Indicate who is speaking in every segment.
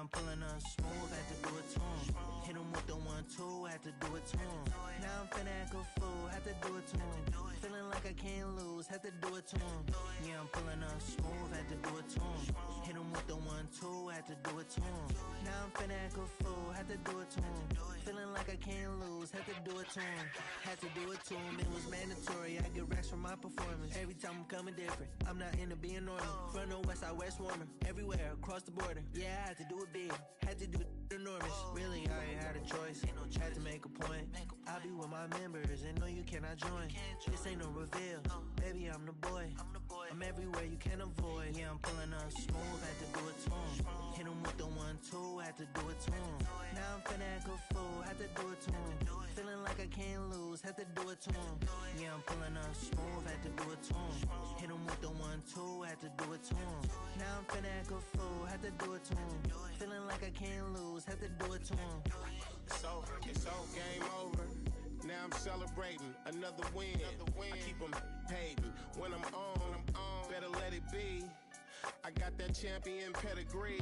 Speaker 1: I'm pulling up smooth, had to do it to him. Hit him with the 1-2, had to do it to him. Now I'm finna act a fool, had to do it to him. Feeling like I can't lose, had to do it to him. Yeah, I'm pulling up smooth, had to do it to him. Hit him with the 1-2, had to do it to him. Now I'm finna act a fool, had to do it to him. Feeling like I can't lose, had to do it to him. Had to do it to him, it was mandatory. I get racks from my performance. Every time I'm coming different, I'm not into being normal. Front or west side, west warmer. Everywhere, across the border. Yeah, I had to do it big, had to do it enormous. Really, I ain't had a choice, had to make a point. I'll be with my members and no you cannot join. This ain't no reveal, baby I'm the boy. I'm everywhere you can avoid. Yeah, I'm pulling up smooth, had to do it to him. Hit him with the 1-2, had to do it to him. Now I'm finna act a fool, had to do it to him. Feeling like I can't lose, had to do it to him. Yeah, I'm pulling up smooth, had to do it to him. Hit him with the 1-2, had to do it to him. Now I'm finna act a fool, had to do it to him. Feeling like I can't lose, had to do it to him.
Speaker 2: It's all game over. Now I'm celebrating another win. I keep them hating. When I'm on, better let it be. I got that champion pedigree.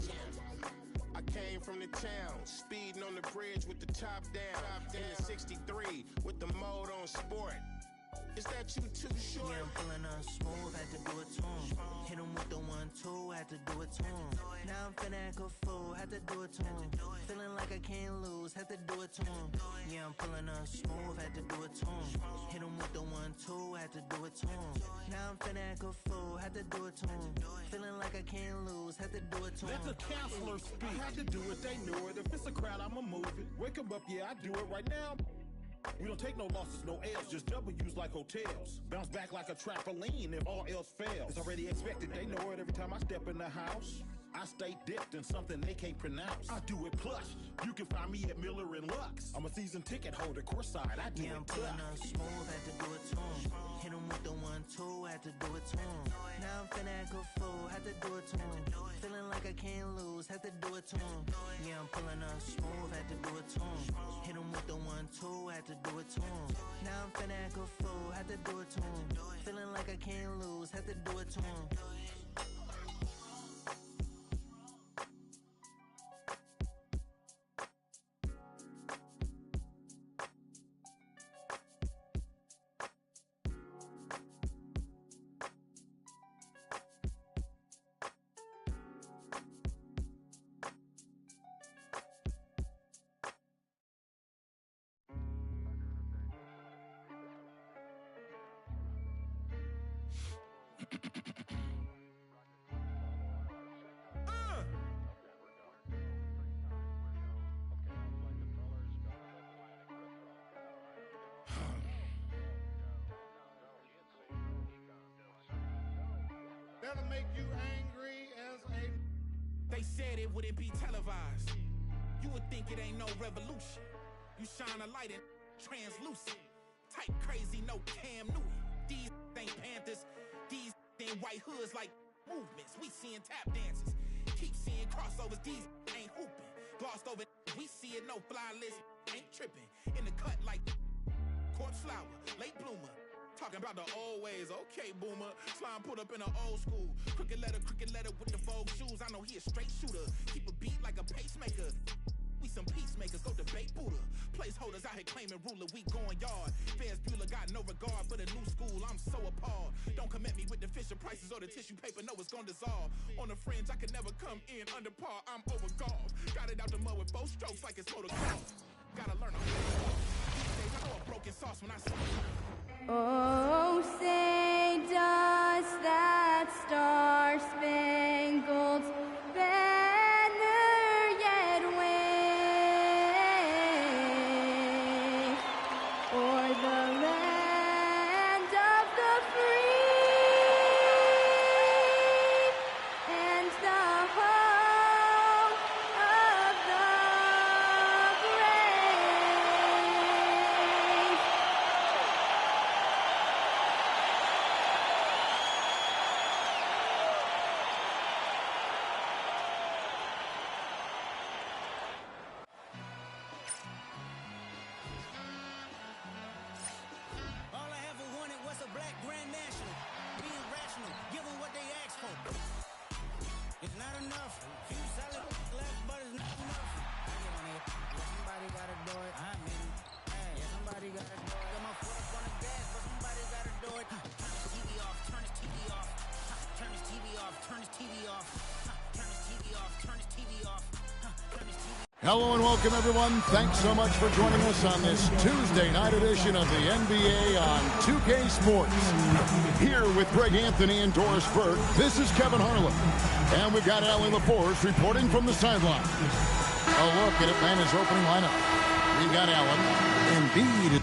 Speaker 2: I came from the town, speeding on the bridge with the top down. In the 63 with the mode on sport. Is that you too short?
Speaker 1: Yeah, I'm pulling up smooth, had to do it to him. Hit him with the 1-2, had to do it to him. Now I'm finna act a fool, had to do it to him. Feeling like I can't lose, had to do it to him. Yeah, I'm pulling up smooth, had to do it to him. Hit him with the 1-2, had to do it to him. Now I'm finna act a fool, had to do it to him. Feeling like I can't lose, had to do it to him.
Speaker 3: Let the counselor speak. I had to do it, they knew it. If it's a crowd, I'ma move it. Wake 'em up, yeah, I do it right now. We don't take no losses, no L's, just W's like hotels. Bounce back like a trampoline if all else fails. It's already expected, they know it every time I step in the house. I stay dipped in something they can't pronounce. I do it plush. You can find me at Miller and Lux. I'm a season ticket holder, courtside. I do
Speaker 1: yeah,
Speaker 3: it
Speaker 1: I'm pulling up smooth, had to do it to him. Hit him with the 1-2, had to do it to him. Now I'm finna act a fool, had to do it to him. Feeling like I can't lose, had to do it to him. Yeah, I'm pulling up smooth, had to do it to him. Hit him with the 1-2, had to do it to him. Now I'm finna act a fool, had to do it to him. Feeling like I can't lose, had to do it to him.
Speaker 4: That'll make you angry as a...
Speaker 5: They said it wouldn't be televised. You would think it ain't no revolution. You shine a light and translucent. Type crazy, no Cam Newton. These ain't Panthers. These ain't white hoods like movements. We seeing tap dances. Keep seeing crossovers. These ain't hooping. Glossed over. We see it, no fly list. Ain't tripping. In the cut like corpse flower, late bloomer. Talking about the old ways, okay, boomer. Slime put up in an old school. Crooked letter with the Vogue shoes. I know he a straight shooter. Keep a beat like a pacemaker. We some peacemakers, go debate Buddha. Placeholders out here claiming ruler, we going yard. Fairs Bueller got no regard for the new school, I'm so appalled. Don't come at me with the Fisher prices or the tissue paper, no, it's gonna dissolve. On the fringe, I could never come in under par, I'm overgalled. Got it out the mud with 4 strokes like it's motocross. Gotta learn a these days I know a broken sauce when I see
Speaker 6: oh, say does that star-spangled banner yet wave o'er the land of the free and the home of the brave.
Speaker 7: All I ever wanted was a black grand national. Being rational, give them what they ask for. It's not enough. Few solid left, but it's
Speaker 8: Hello and welcome, everyone. Thanks so much for joining us on this Tuesday night edition of the NBA on 2K Sports. Here with Greg Anthony and Doris Burke, this is Kevin Harlan. And we've got Allie LaForce reporting from the sideline. A look at Atlanta's opening lineup. We've got Allen, Embiid.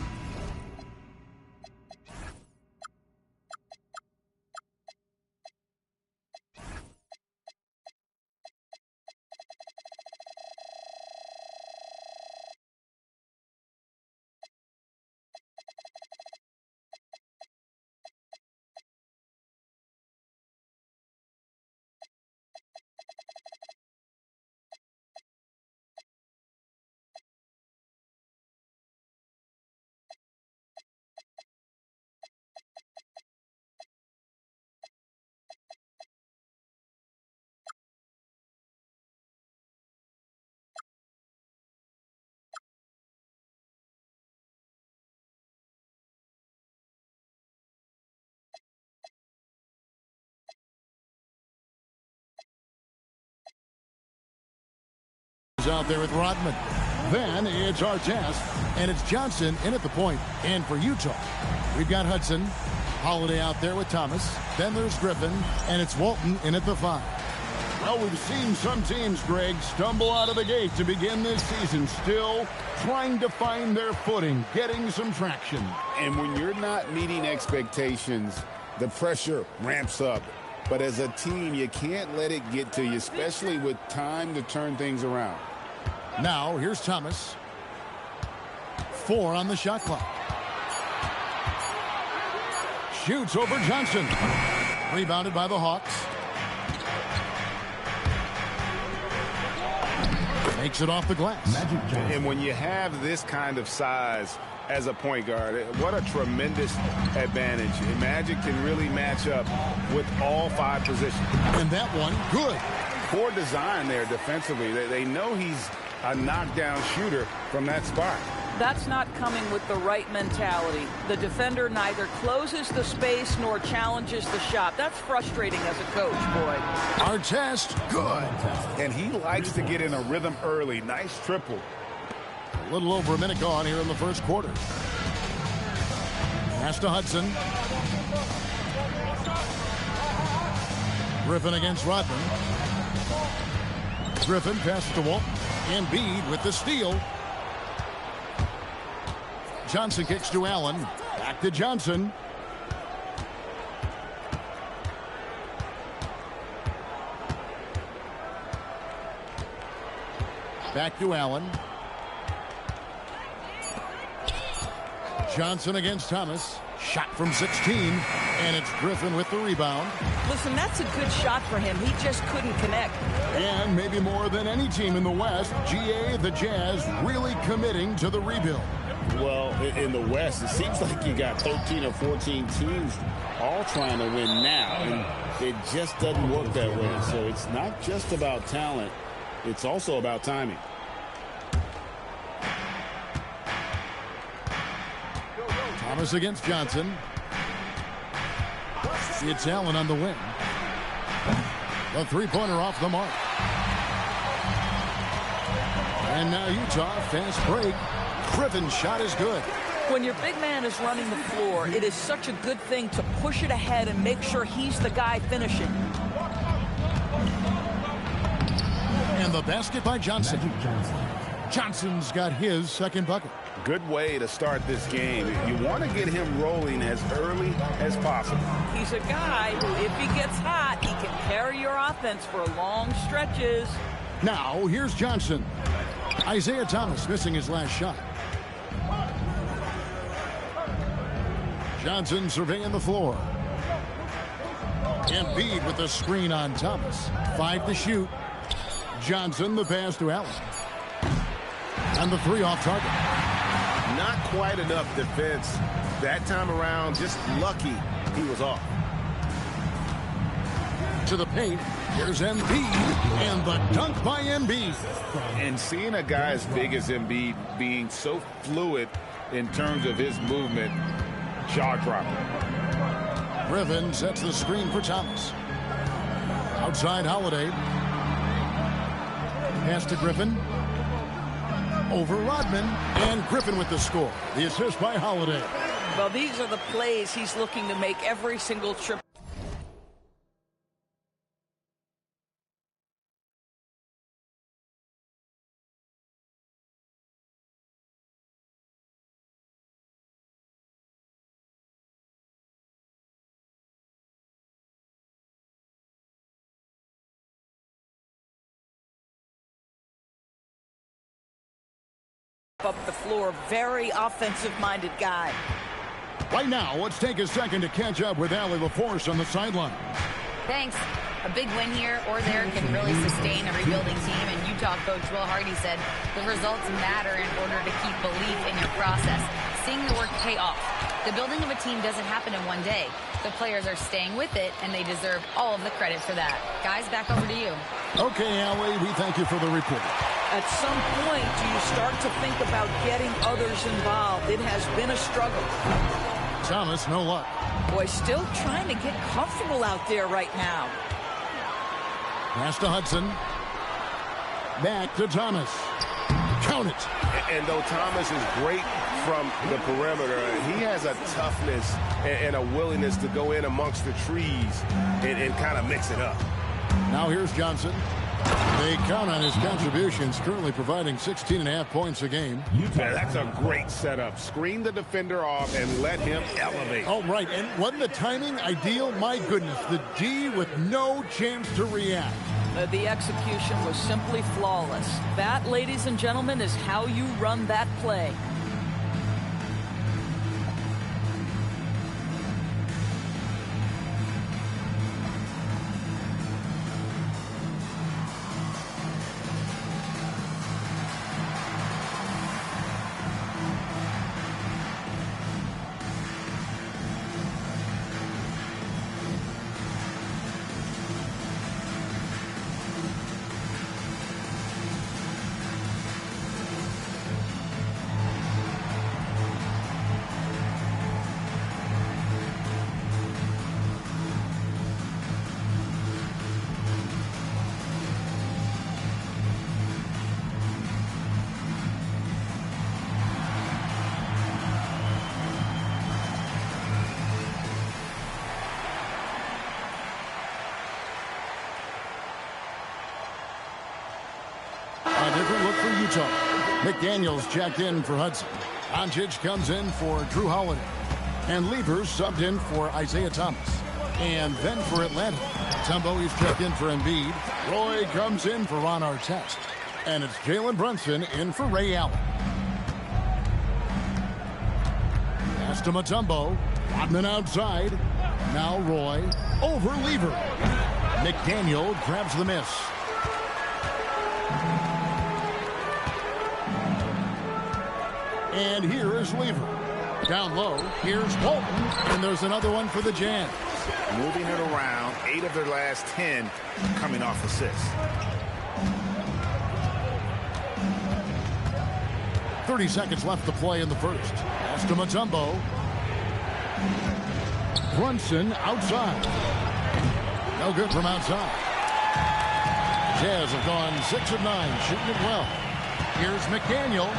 Speaker 8: Out there with Rodman. Then it's Artest, and it's Johnson in at the point. And for Utah, we've got Hudson, Holiday out there with Thomas. Then there's Griffin, and it's Walton in at the 5. Well, we've seen some teams, Greg, stumble out of the gate to begin this season, still trying to find their footing, getting some traction.
Speaker 9: And when you're not meeting expectations, the pressure ramps up. But as a team, you can't let it get to you, especially with time to turn things around.
Speaker 8: Now, here's Thomas. 4 on the shot clock. Shoots over Johnson. Rebounded by the Hawks. Makes it off the glass.
Speaker 9: And when you have this kind of size as a point guard, what a tremendous advantage. Magic can really match up with all 5 positions.
Speaker 8: And that one, good.
Speaker 9: Poor design there defensively. They know he's a knockdown shooter from that spot.
Speaker 10: That's not coming with the right mentality. The defender neither closes the space nor challenges the shot. That's frustrating as a coach, boy.
Speaker 8: Artest, good.
Speaker 9: And he likes to get in a rhythm early. Nice triple.
Speaker 8: A little over a minute gone here in the first quarter. Pass to Hudson. Griffin against Rodman. Griffin passes to Walton. Embiid with the steal. Johnson kicks to Allen. Back to Johnson. Back to Allen. Johnson against Thomas. Shot from 16. And it's Griffin with the rebound.
Speaker 10: Listen, that's a good shot for him. He just couldn't connect.
Speaker 8: And maybe more than any team in the West, GA, the Jazz, really committing to the rebuild.
Speaker 9: Well, in the West, it seems like you got 13 or 14 teams all trying to win now. And it just doesn't work that way. So it's not just about talent. It's also about timing.
Speaker 8: Thomas against Johnson. It's Allen on the wing. The three-pointer off the mark. And now Utah, fast break. Griffin's shot is good.
Speaker 10: When your big man is running the floor, it is such a good thing to push it ahead and make sure he's the guy finishing.
Speaker 8: And the basket by Johnson. Johnson's got his second bucket.
Speaker 9: Good way to start this game. You want to get him rolling as early as possible.
Speaker 10: He's a guy who, if he gets hot, he can carry your offense for long stretches.
Speaker 8: Now, here's Johnson. Isaiah Thomas missing his last shot. Johnson surveying the floor. Embiid with the screen on Thomas. 5 to shoot. Johnson the pass to Allen. And the 3 off target.
Speaker 2: Not quite enough defense that time around. Just lucky he was off.
Speaker 8: To the paint. Here's Embiid. And the dunk by Embiid.
Speaker 9: And seeing a guy as big as Embiid being so fluid in terms of his movement, jaw-dropping.
Speaker 8: Griffin sets the screen for Thomas. Outside Holiday. Pass to Griffin. over Rodman, and Griffin with the score. The assist by Holiday.
Speaker 10: Well, these are the plays he's looking to make every single trip. Up the floor, very offensive-minded guy.
Speaker 8: Right now, let's take a second to catch up with Allie LaForce on the sideline.
Speaker 11: Thanks. A big win here or there can really sustain a rebuilding team, and Utah coach Will Hardy said the results matter in order to keep belief in your process. Seeing the work pay off. The building of a team doesn't happen in one day. The players are staying with it, and they deserve all of the credit for that. Guys, back over to you.
Speaker 8: Okay, Allie, we thank you for the report.
Speaker 10: At some point, do you start to think about getting others involved? It has been a struggle.
Speaker 8: Thomas, no luck.
Speaker 10: Boy, still trying to get comfortable out there right now.
Speaker 8: Pass to Hudson. Back to Thomas. Count it.
Speaker 2: And though Thomas is great from the perimeter, he has a toughness and a willingness to go in amongst the trees and kind of mix it up.
Speaker 8: Now here's Johnson. They count on his contributions, currently providing 16.5 points a game.
Speaker 2: Yeah, that's a great setup. Screen the defender off and let him elevate.
Speaker 8: Oh, right. And wasn't the timing ideal? My goodness, the D with no chance to react.
Speaker 10: The execution was simply flawless. That, ladies and gentlemen, is how you run that play.
Speaker 8: Different look for Utah. McDaniels checked in for Hudson. Doncic comes in for Drew Holiday. And Levers subbed in for Isaiah Thomas. And then for Atlanta, Tumbo is checked in for Embiid. Roy comes in for Ron Artest. And it's Jalen Brunson in for Ray Allen. Pass to Mutombo. Rodman outside. Now Roy over Lever. McDaniel grabs the miss. And here is Lever. Down low, here's Walton, and there's another one for the Jazz.
Speaker 12: Moving it around, 8 of their last 10 coming off assists.
Speaker 8: 30 seconds left to play in the first. Pass to Mutombo. Brunson outside. No good from outside. Jazz have gone 6 of 9, shooting it well. Here's McDaniel.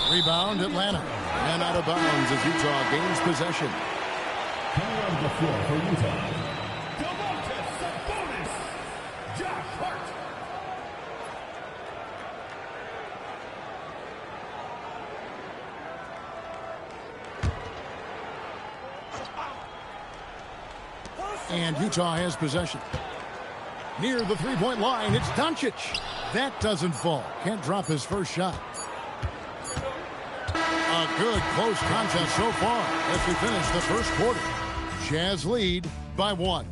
Speaker 8: Rebound, Atlanta. And out of bounds as Utah gains possession.
Speaker 13: Coming on the floor for Utah, Domantas Sabonis, Josh Hart.
Speaker 8: And Utah has possession. Near the three-point line, it's Doncic. That doesn't fall. Can't drop his first shot. A good close contest so far as we finish the first quarter. Jazz lead by 1.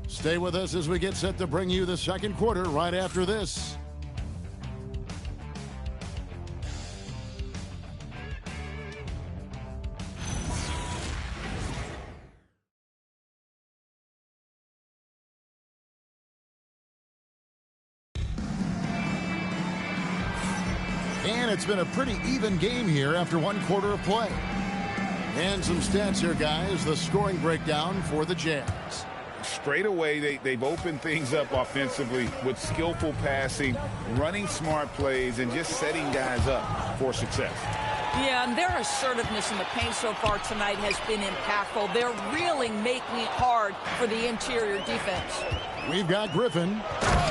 Speaker 8: Stay with us as we get set to bring you the second quarter right after this. And it's been a pretty even game here after one quarter of play. And some stats here, guys. The scoring breakdown for the Jazz.
Speaker 12: straight away, they've opened things up offensively with skillful passing, running smart plays, and just setting guys up for success.
Speaker 10: Yeah, and their assertiveness in the paint so far tonight has been impactful. They're really making it hard for the interior defense.
Speaker 8: We've got Griffin.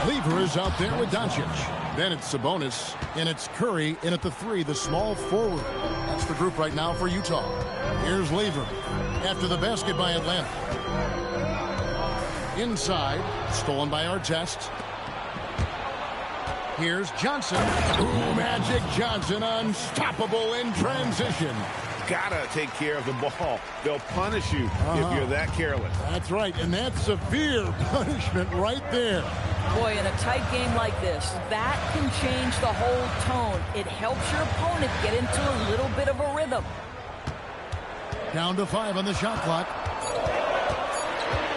Speaker 8: Lever is out there with Doncic. Then it's Sabonis, and it's Curry in at the 3, the small forward. That's the group right now for Utah. Here's Lever after the basket by Atlanta. Inside, stolen by Artest. Here's Johnson. Ooh, Magic Johnson, unstoppable in transition.
Speaker 12: Gotta take care of the ball. They'll punish you if you're that careless.
Speaker 8: That's right, and that's severe punishment right there.
Speaker 10: Boy, in a tight game like this, that can change the whole tone. It helps your opponent get into a little bit of a rhythm.
Speaker 8: Down to 5 on the shot clock.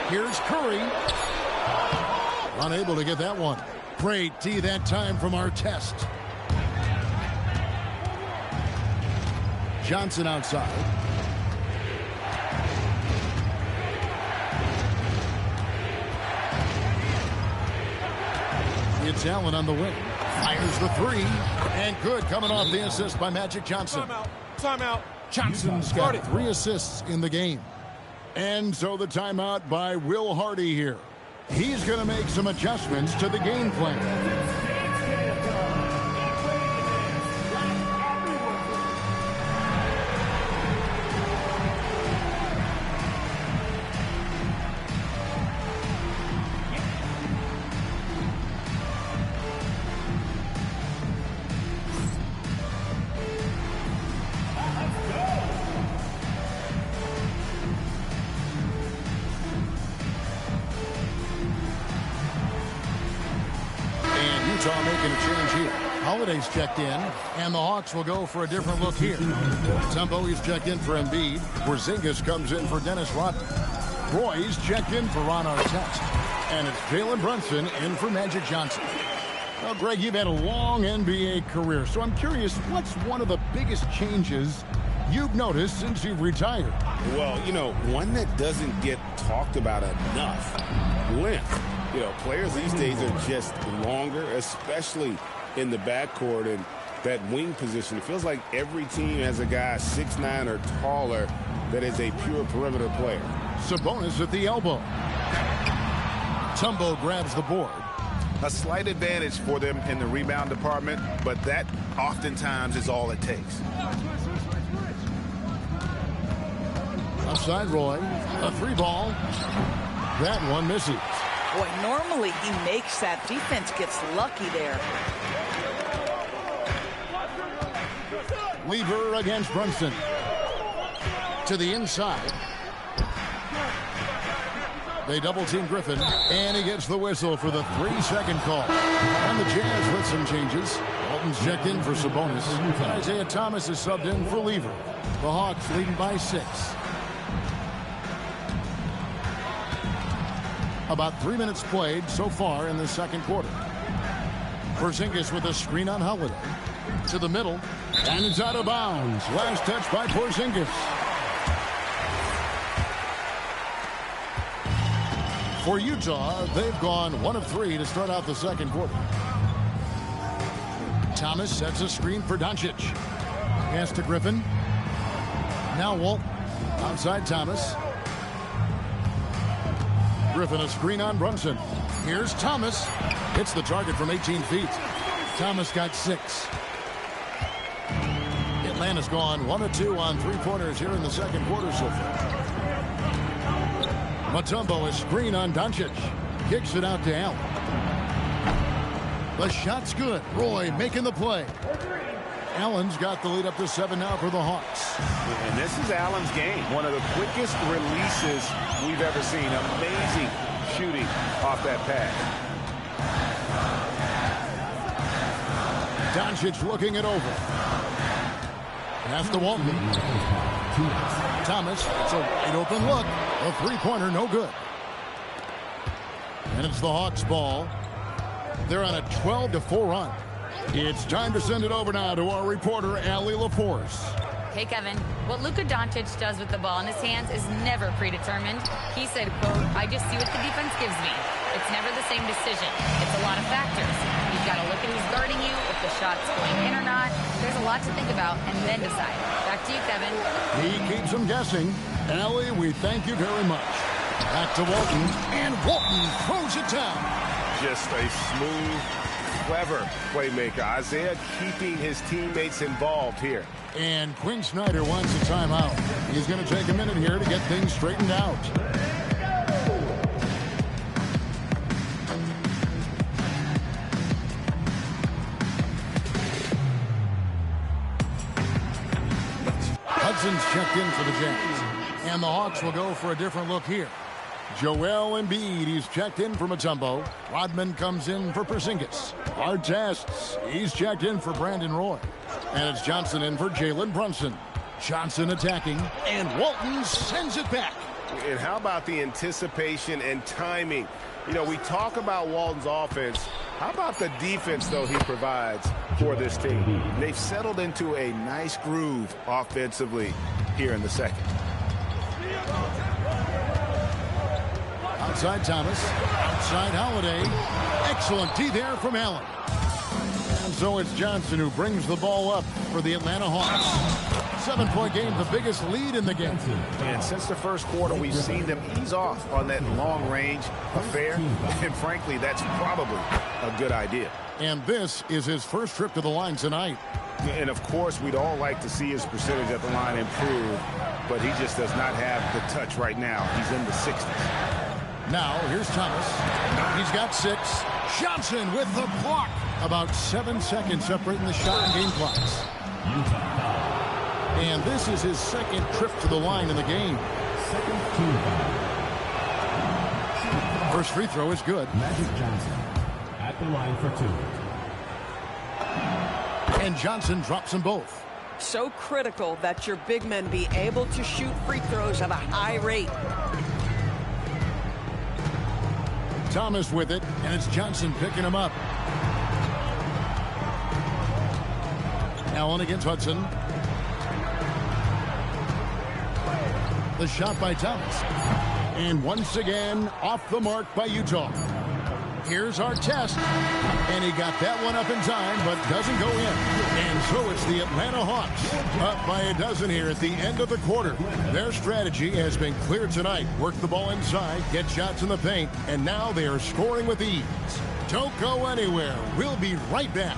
Speaker 8: Here's Curry. Unable to get that one. Great D that time from Artest. Johnson outside. It's Allen on the wing. Fires the 3. And good, coming off the assist by Magic Johnson.
Speaker 14: Timeout.
Speaker 8: Johnson's got 3 assists in the game. And so the timeout by Will Hardy here. He's going to make some adjustments to the game plan. Utah making a change here. Holiday's checked in, and the Hawks will go for a different look here. Tumbo is checked in for Embiid. Porzingis comes in for Dennis Rodman. Roy's checked in for Ron Artest. And it's Jalen Brunson in for Magic Johnson. Well, Greg, you've had a long NBA career, so I'm curious, what's one of the biggest changes you've noticed since you've retired?
Speaker 9: Well, you know, one that doesn't get talked about enough, length. You know, players these days are just longer, especially in the backcourt and that wing position. It feels like every team has a guy 6'9" or taller that is a pure perimeter player.
Speaker 8: Sabonis at the elbow. Tumbo grabs the board.
Speaker 12: A slight advantage for them in the rebound department, but that oftentimes is all it takes.
Speaker 8: Outside Roy, a 3 ball. That one misses.
Speaker 10: Boy, normally he makes that. Defense gets lucky there.
Speaker 8: Lever against Brunson. To the inside. They double-team Griffin, and he gets the whistle for the 3-second call. And the Jazz with some changes. Walton's checked in for Sabonis. Isaiah Thomas is subbed in for Lever. The Hawks leading by 6. About 3 minutes played so far in the second quarter. Porzingis with a screen on Holiday. To the middle, and it's out of bounds. Last touch by Porzingis. For Utah, they've gone 1 of 3 to start out the second quarter. Thomas sets a screen for Doncic. Pass to Griffin. Now Walton. Outside Thomas. Griffin a screen on Brunson. Here's Thomas. Hits the target from 18 feet. Thomas got 6. Atlanta's gone 1 of 2 on 3-pointers here in the second quarter so far. Mutombo a screen on Doncic. Kicks it out to Allen. The shot's good. Roy making the play. Allen's got the lead up to 7 now for the Hawks.
Speaker 12: And this is Allen's game. One of the quickest releases we've ever seen. Amazing shooting off that pass.
Speaker 8: Doncic looking it over. Pass to Walton. Thomas, it's a wide open look. A 3-pointer, no good. And it's the Hawks ball. They're on a 12-4 run. It's time to send it over now to our reporter, Allie LaForce.
Speaker 11: Hey, Kevin. What Luka Doncic does with the ball in his hands is never predetermined. He said, quote, I just see what the defense gives me. It's never the same decision. It's a lot of factors. You've got to look at who's guarding you, if the shot's going in or not. There's a lot to think about and then decide. Back to you, Kevin.
Speaker 8: He keeps them guessing. Allie, we thank you very much. Back to Walton, and Walton throws it down.
Speaker 14: Just a smooth, clever playmaker. Isaiah keeping his teammates involved here.
Speaker 8: And Quinn Snyder wants a timeout. He's going to take a minute here to get things straightened out. Hudson's checked in for the Jazz. And the Hawks will go for a different look here. Joel Embiid, he's checked in for Mutombo. Rodman comes in for Porzingis. Artests, he's checked in for Brandon Roy. And it's Johnson in for Jalen Brunson. Johnson attacking, and Walton sends it back.
Speaker 14: And how about the anticipation and timing? You know, we talk about Walton's offense. How about the defense, though, he provides for this team? They've settled into a nice groove offensively here in the second.
Speaker 8: Outside Thomas, outside Holiday. Excellent D there from Allen. And so it's Johnson who brings the ball up for the Atlanta Hawks. 7-point game, the biggest lead in the game.
Speaker 14: And since the first quarter, we've seen them ease off on that long-range affair. And frankly, that's probably a good idea.
Speaker 8: And this is his first trip to the line tonight.
Speaker 14: And, of course, we'd all like to see his percentage at the line improve, but he just does not have the touch right now. He's in the 60s.
Speaker 8: Now, here's Thomas. He's got 6. Johnson with the block. About 7 seconds separating the shot and game clocks. And this is his second trip to the line in the game. First free throw is good.
Speaker 13: Magic Johnson at the line for 2.
Speaker 8: And Johnson drops them both.
Speaker 15: So critical that your big men be able to shoot free throws at a high rate.
Speaker 8: Thomas with it, and it's Johnson picking him up. Allen against Hudson. The shot by Thomas. And once again, off the mark by Utah. Here's our test. And he got that one up in time, but doesn't go in. And so it's the Atlanta Hawks up by a dozen here at the end of the quarter. Their strategy has been clear tonight. Work the ball inside, get shots in the paint, and now they are scoring with ease. Don't go anywhere. We'll be right back.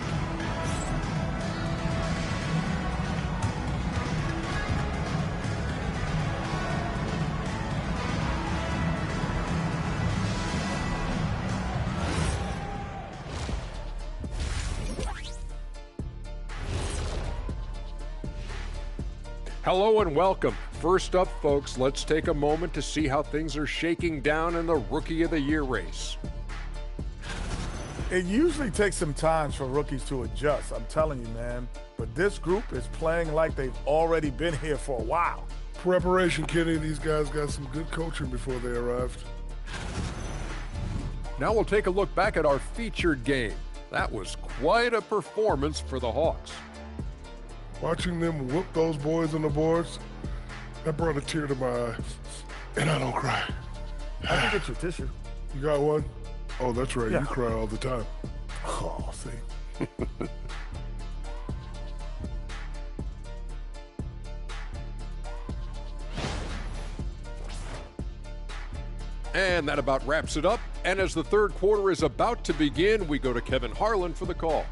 Speaker 16: Hello and welcome. First up, folks, let's take a moment to see how things are shaking down in the Rookie of the Year race.
Speaker 17: It usually takes some time for rookies to adjust, I'm telling you, man. But this group is playing like they've already been here for a while.
Speaker 18: Preparation, Kenny. These guys got some good coaching before they arrived.
Speaker 16: Now we'll take a look back at our featured game. That was quite a performance for the Hawks.
Speaker 18: Watching them whoop those boys on the boards, that brought a tear to my eye. And I don't cry.
Speaker 17: I can get you a tissue.
Speaker 18: You got one? Oh, that's right.
Speaker 17: Yeah.
Speaker 18: You cry all the time.
Speaker 17: Oh, see.
Speaker 16: And that about wraps it up. And as the third quarter is about to begin, we go to Kevin Harlan for the call.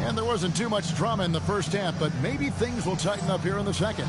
Speaker 8: And there wasn't too much drama in the first half, but maybe things will tighten up here in the second.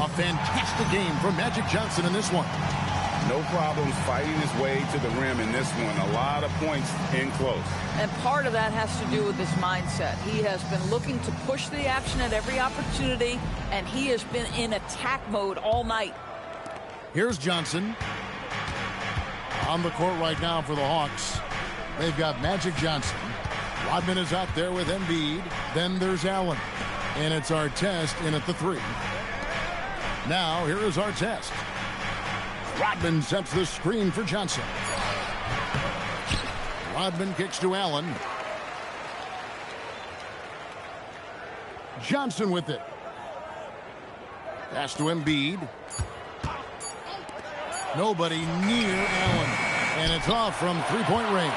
Speaker 8: A fantastic game from Magic Johnson in this one.
Speaker 12: No problems fighting his way to the rim in this one. A lot of points in close.
Speaker 10: And part of that has to do with his mindset. He has been looking to push the action at every opportunity, and he has been in attack mode all night.
Speaker 8: Here's Johnson. On the court right now for the Hawks. They've got Magic Johnson. Rodman is out there with Embiid. Then there's Allen. And it's Artest in at the 3. Now, here is Artest. Rodman sets the screen for Johnson. Rodman kicks to Allen. Johnson with it. Pass to Embiid. Nobody near Allen. And it's off from three-point range.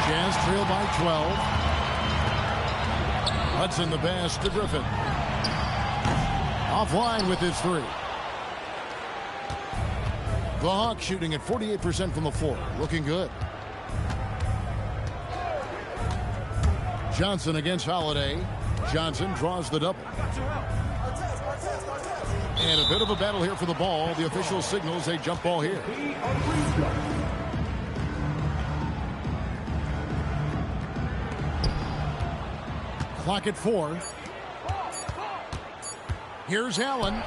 Speaker 8: Jazz trail by 12. Hudson the pass to Griffin. Offline with his 3. The Hawks shooting at 48% from the floor. Looking good. Johnson against Holiday. Johnson draws the double. And a bit of a battle here for the ball. The official signals a jump ball here. Clock at 4. Here's Allen.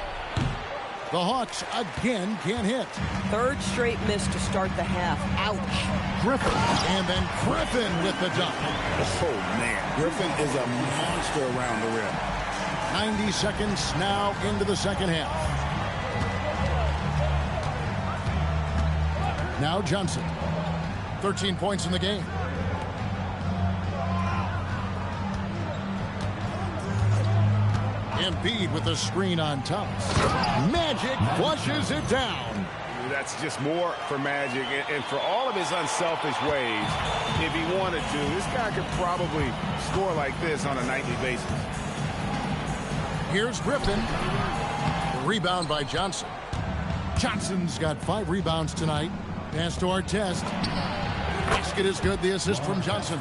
Speaker 8: The Hawks again can't hit.
Speaker 10: Third straight miss to start the half. Ouch.
Speaker 8: Griffin. And then Griffin with the dunk.
Speaker 12: Oh, man. Griffin is a monster around the rim.
Speaker 8: 90 seconds now into the second half. Now Johnson. 13 points in the game. Embiid with a screen on Thomas. Magic flushes it down.
Speaker 14: That's just more for Magic. And for all of his unselfish ways, if he wanted to, this guy could probably score like this on a nightly basis.
Speaker 8: Here's Griffin. Rebound by Johnson. Johnson's got 5 rebounds tonight. Pass to Artest. Basket is good. The assist from Johnson.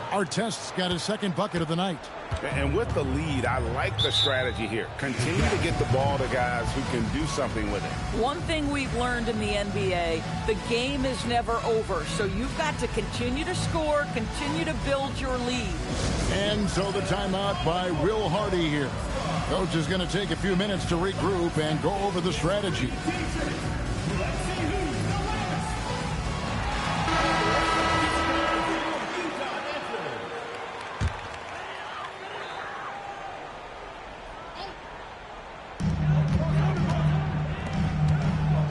Speaker 8: Artest's got his second bucket of the night.
Speaker 14: And with the lead, I like the strategy here. Continue to get the ball to guys who can do something with it.
Speaker 10: One thing we've learned in the NBA, the game is never over. So you've got to continue to score, continue to build your lead.
Speaker 8: And so the timeout by Will Hardy here. Coach is going to take a few minutes to regroup and go over the strategy.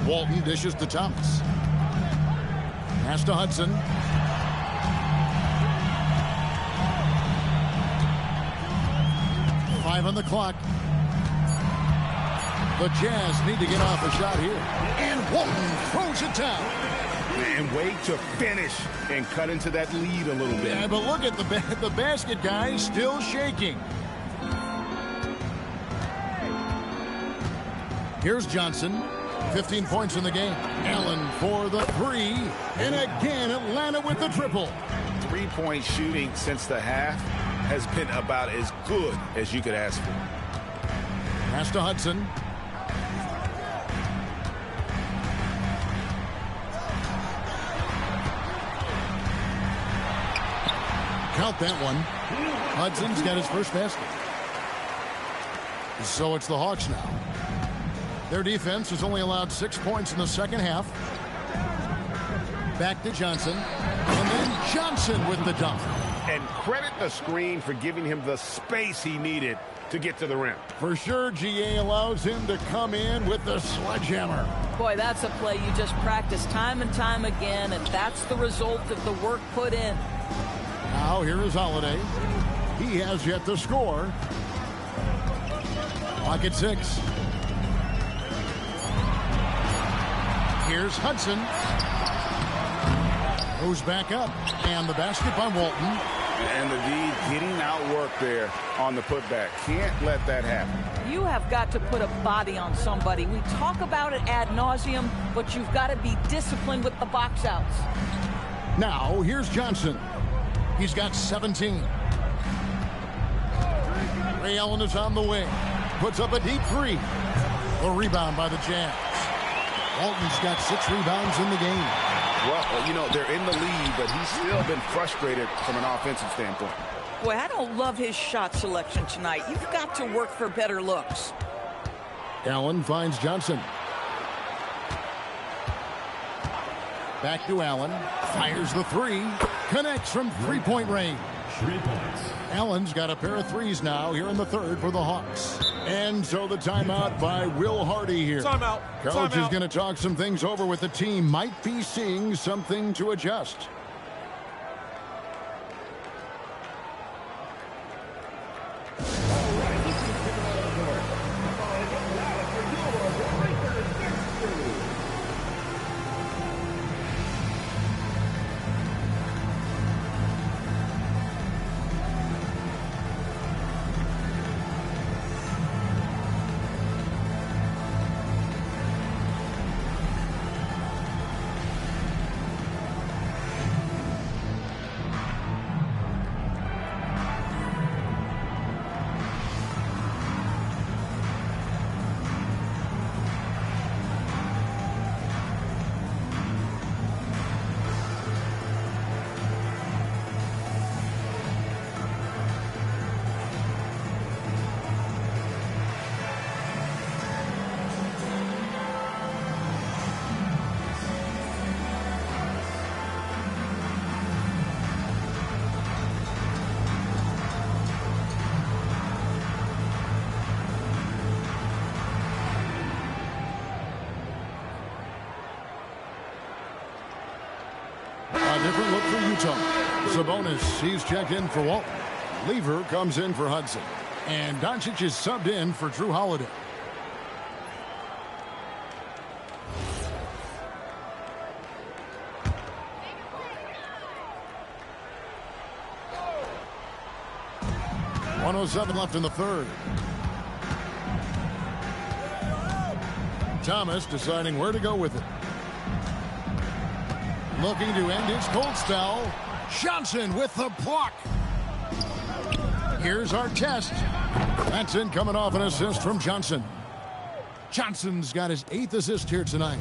Speaker 8: Walton dishes to Thomas. Pass to Hudson. Five on the clock. The Jazz need to get off a shot here. And Walton throws it down.
Speaker 14: And wait to finish and cut into that lead a little bit.
Speaker 8: Yeah, but look at the basket guy still shaking. Here's Johnson. 15 points in the game. Allen for the 3. And again, Atlanta with the triple.
Speaker 14: 3-point shooting since the half has been about as good as you could ask for.
Speaker 8: Pass to Hudson. Count that one. Hudson's got his first basket. So it's the Hawks now. Their defense has only allowed 6 points in the second half. Back to Johnson. And then Johnson with the dunk.
Speaker 14: And credit the screen for giving him the space he needed to get to the rim.
Speaker 8: For sure, GA allows him to come in with the sledgehammer.
Speaker 10: Boy, that's a play you just practice time and time again, and that's the result of the work put in.
Speaker 8: Now, here is Holiday. He has yet to score. Clock at 6. Here's Hudson. Goes back up. And the basket by Walton.
Speaker 14: And the D getting outworked there on the putback. Can't let that happen.
Speaker 10: You have got to put a body on somebody. We talk about it ad nauseum, but you've got to be disciplined with the box outs.
Speaker 8: Now, here's Johnson. He's got 17. Ray Allen is on the wing. Puts up a deep 3. The rebound by the Jazz. Walton's got 6 rebounds in the game.
Speaker 12: Well, you know, they're in the lead, but he's still been frustrated from an offensive standpoint.
Speaker 10: Boy, I don't love his shot selection tonight. You've got to work for better looks.
Speaker 8: Allen finds Johnson. Back to Allen. Fires the 3. Connects from three-point range.
Speaker 13: 3 points.
Speaker 8: Allen's got a pair of threes now here in the third for the Hawks. And so the timeout by Will Hardy here.
Speaker 3: Timeout.
Speaker 8: Coach is going to talk some things over with the team. Might be seeing something to adjust. Different look for Utah. Sabonis, he's checked in for Walton. Lever comes in for Hudson. And Doncic is subbed in for Drew Holiday. .107 left in the third. Thomas deciding where to go with it. Looking to end his cold spell. Johnson with the block. Here's our test. That's in, coming off an assist from Johnson. Johnson's got his 8th assist here tonight.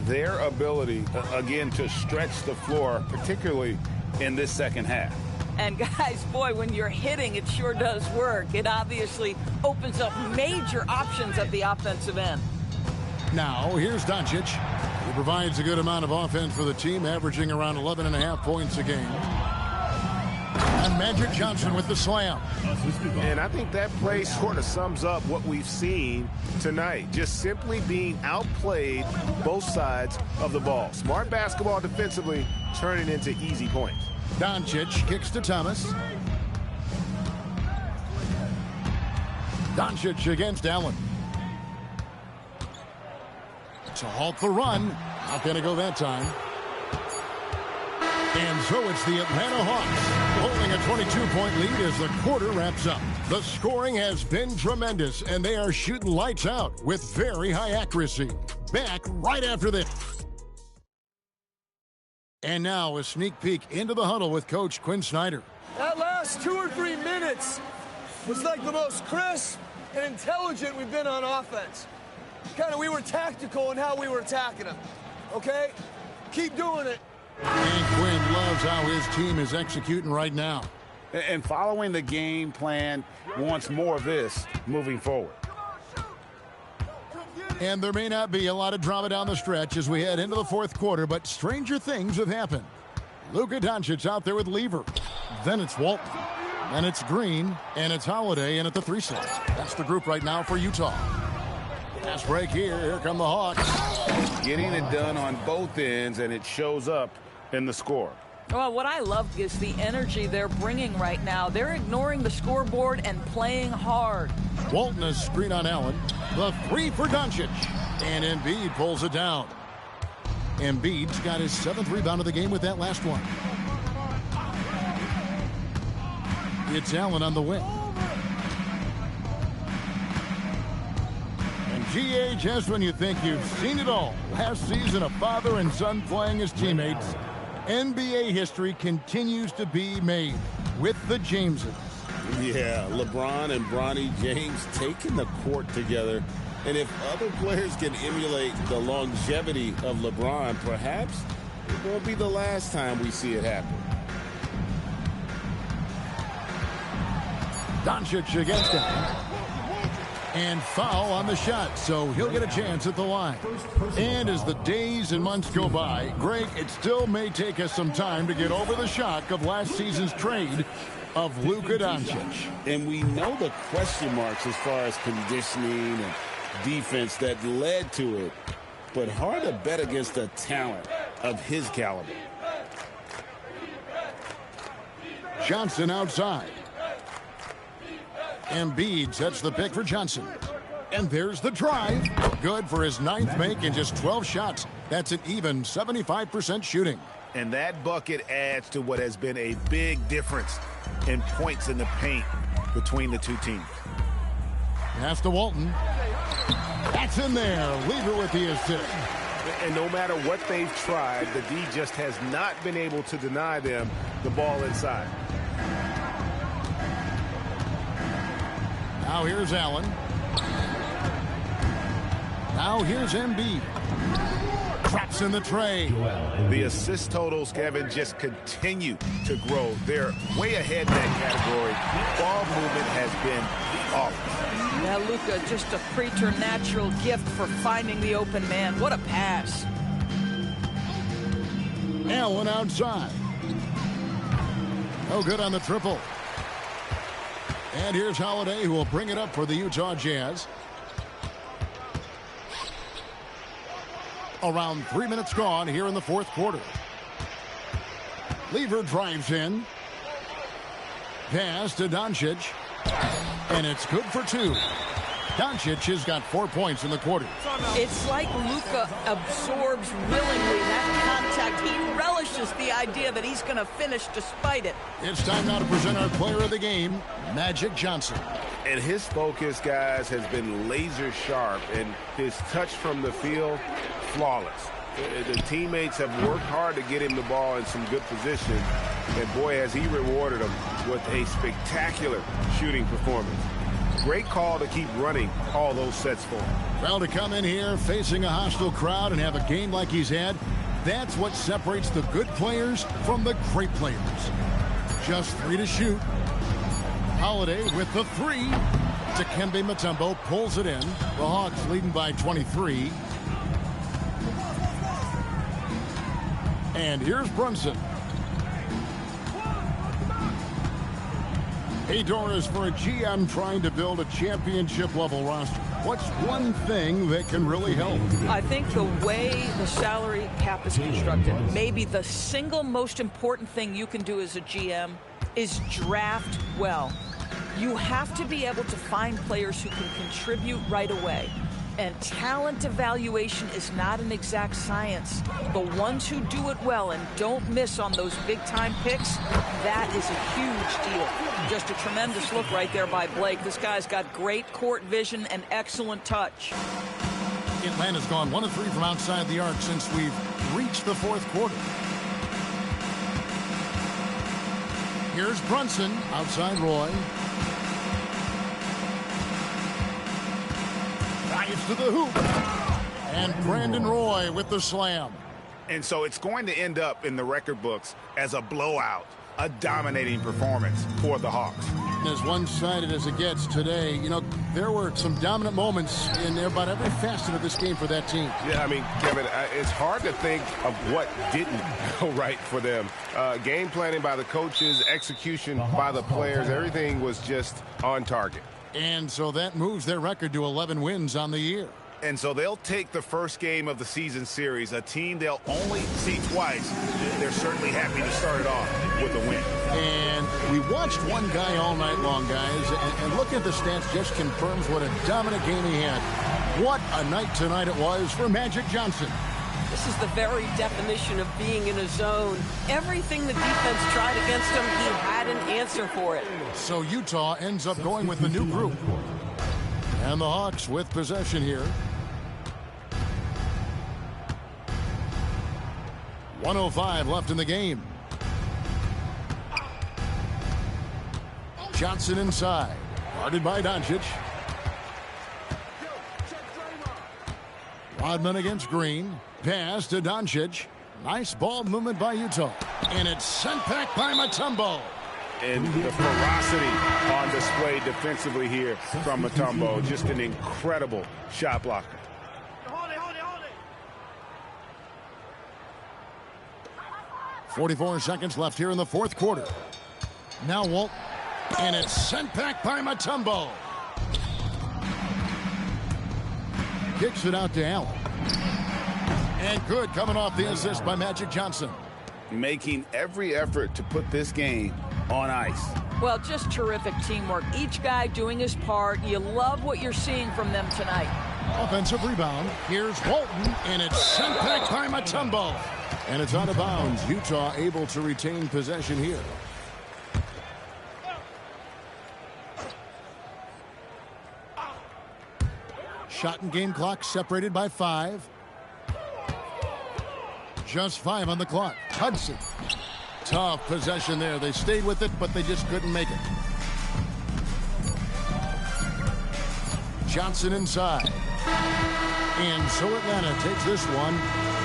Speaker 12: Their ability, again, to stretch the floor, particularly in this second half.
Speaker 10: And guys, boy, when you're hitting, it sure does work. It obviously opens up major options at the offensive end.
Speaker 8: Now, here's Doncic. He provides a good amount of offense for the team, averaging around 11.5 points a game. And Magic Johnson with the slam.
Speaker 14: And I think that play sort of sums up what we've seen tonight. Just simply being outplayed both sides of the ball. Smart basketball defensively, turning into easy points.
Speaker 8: Doncic kicks to Thomas. Doncic against Allen. To halt the run. Not going to go that time. And so it's the Atlanta Hawks holding a 22-point lead as the quarter wraps up. The scoring has been tremendous, and they are shooting lights out with very high accuracy. Back right after this. And now a sneak peek into the huddle with Coach Quinn Snyder.
Speaker 19: That last 2 or 3 minutes was like the most crisp and intelligent we've been on offense. We were tactical in how we were attacking them. Okay? Keep doing it.
Speaker 8: And Quinn loves how his team is executing right now.
Speaker 12: And following the game plan wants more of this moving forward.
Speaker 8: And there may not be a lot of drama down the stretch as we head into the fourth quarter, but stranger things have happened. Luka Doncic out there with Lever. Then it's Walton. Then it's Green. And it's Holiday in at the 3 slot. That's the group right now for Utah. Last break here. Here come the Hawks.
Speaker 12: Getting it done on both ends, and it shows up in the score.
Speaker 10: Well, what I love is the energy they're bringing right now. They're ignoring the scoreboard and playing hard.
Speaker 8: Walton has screen on Allen. The 3 for Doncic. And Embiid pulls it down. Embiid's got his 7th rebound of the game with that last one. It's Allen on the wing. And G.A., just when you think you've seen it all, last season a father and son playing as teammates, NBA history continues to be made with the Jameses.
Speaker 9: Yeah, LeBron and Bronny James taking the court together And if other players can emulate the longevity of LeBron, perhaps it won't be the last time we see it happen.
Speaker 8: Doncic against him. And foul on the shot, so he'll get a chance at the line. And as the days and months go by, Greg, it still may take us some time to get over the shock of last season's trade of Luka Doncic.
Speaker 9: And we know the question marks as far as conditioning and defense that led to it, but hard to bet against a talent of his caliber.
Speaker 8: Johnson outside. Embiid sets the pick for Johnson. And there's the drive. Good for his 9th make in just 12 shots. That's an even 75% shooting.
Speaker 14: And that bucket adds to what has been a big difference in points in the paint between the two teams.
Speaker 8: Pass to Walton. That's in there. Lever with the assist.
Speaker 14: And no matter what they've tried, the D just has not been able to deny them the ball inside.
Speaker 8: Now here's Allen. Now here's Embiid. Traps in the tray.
Speaker 14: The assist totals, Kevin, just continue to grow. They're way ahead in that category. Ball movement has been flawless.
Speaker 10: Yeah, Luka, just a preternatural gift for finding the open man. What a pass.
Speaker 8: Allen outside. No good on the triple. And here's Holiday, who will bring it up for the Utah Jazz. Around 3 minutes gone here in the fourth quarter. Lever drives in. Pass to Doncic. And it's good for 2. Doncic has got 4 points in the quarter.
Speaker 10: It's like Luka absorbs willingly that contact. He relishes the idea that he's going to finish despite it.
Speaker 8: It's time now to present our player of the game, Magic Johnson.
Speaker 14: And his focus, guys, has been laser sharp, and his touch from the field, flawless. The teammates have worked hard to get him the ball in some good position, and boy, has he rewarded them with a spectacular shooting performance. Great call to keep running all those sets for him.
Speaker 8: Well, to come in here facing a hostile crowd and have a game like he's had, that's what separates the good players from the great players. Just 3 to shoot. Holiday with the 3. Dikembe Mutombo pulls it in. The Hawks leading by 23. And here's Brunson. Hey, Doris, for a GM trying to build a championship-level roster, what's one thing that can really help?
Speaker 10: I think the way the salary cap is constructed, maybe the single most important thing you can do as a GM is draft well. You have to be able to find players who can contribute right away. And talent evaluation is not an exact science. The ones who do it well and don't miss on those big-time picks, that is a huge deal. Just a tremendous look right there by Blake. This guy's got great court vision and excellent touch.
Speaker 8: Atlanta's gone 1 of 3 from outside the arc since we've reached the fourth quarter. Here's Brunson, outside Roy. Drives to the hoop. And Brandon Roy with the slam.
Speaker 14: And so it's going to end up in the record books as a blowout, a dominating performance for the Hawks.
Speaker 8: As one-sided as it gets today, you know, there were some dominant moments in about every facet of this game for that team.
Speaker 14: Yeah, I mean, Kevin, it's hard to think of what didn't go right for them. Game planning by the coaches, execution by the players, everything was just on target.
Speaker 8: And so that moves their record to 11 wins on the year.
Speaker 14: And so they'll take the first game of the season series, a team they'll only see twice. They're certainly happy to start it off with a win.
Speaker 8: And we watched one guy all night long, guys, and look at the stats just confirms what a dominant game he had. What a night tonight it was for Magic Johnson.
Speaker 15: This is the very definition of being in a zone. Everything the defense tried against him, he had an answer for it.
Speaker 8: So Utah ends up going with the new group. And the Hawks with possession here. 1:05 left in the game. Johnson inside. Guarded by Doncic. Rodman against Green. Pass to Doncic. Nice ball movement by Utah. And it's sent back by Mutombo.
Speaker 12: And the ferocity on display defensively here from Mutombo. Just an incredible shot blocker.
Speaker 8: 44 seconds left here in the fourth quarter. Now Walt. And it's sent back by Mutombo. Kicks it out to Allen. And good coming off the assist by Magic Johnson.
Speaker 12: Making every effort to put this game on ice.
Speaker 10: Well, just terrific teamwork. Each guy doing his part. You love what you're seeing from them tonight.
Speaker 8: Offensive rebound. Here's Walton, and it's sent back by Mutombo. And it's out of bounds. Utah able to retain possession here. Shot and game clock separated by 5. Just 5 on the clock. Hudson. Tough possession there. They stayed with it, but they just couldn't make it. Johnson inside. And so Atlanta takes this one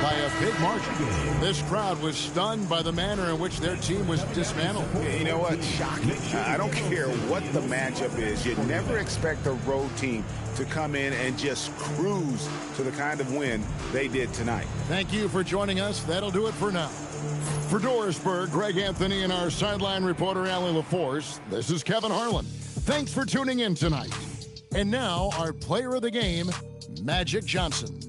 Speaker 8: by a big margin. This crowd was stunned by the manner in which their team was dismantled.
Speaker 12: You know what? Shocking. I don't care what the matchup is. You never expect a road team to come in and just cruise to the kind of win they did tonight.
Speaker 8: Thank you for joining us. That'll do it for now. For Dorisburg, Greg Anthony, and our sideline reporter, Allie LaForce, this is Kevin Harlan. Thanks for tuning in tonight. And now, our player of the game, Magic Johnson.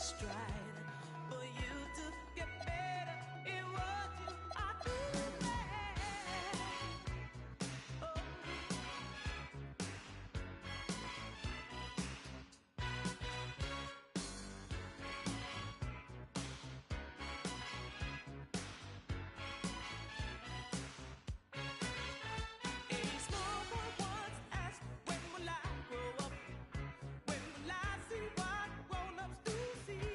Speaker 1: stride. For you to get better in what you are doing. Oh. A small boy once asked, when will I grow up? When will I see what grown-ups do see?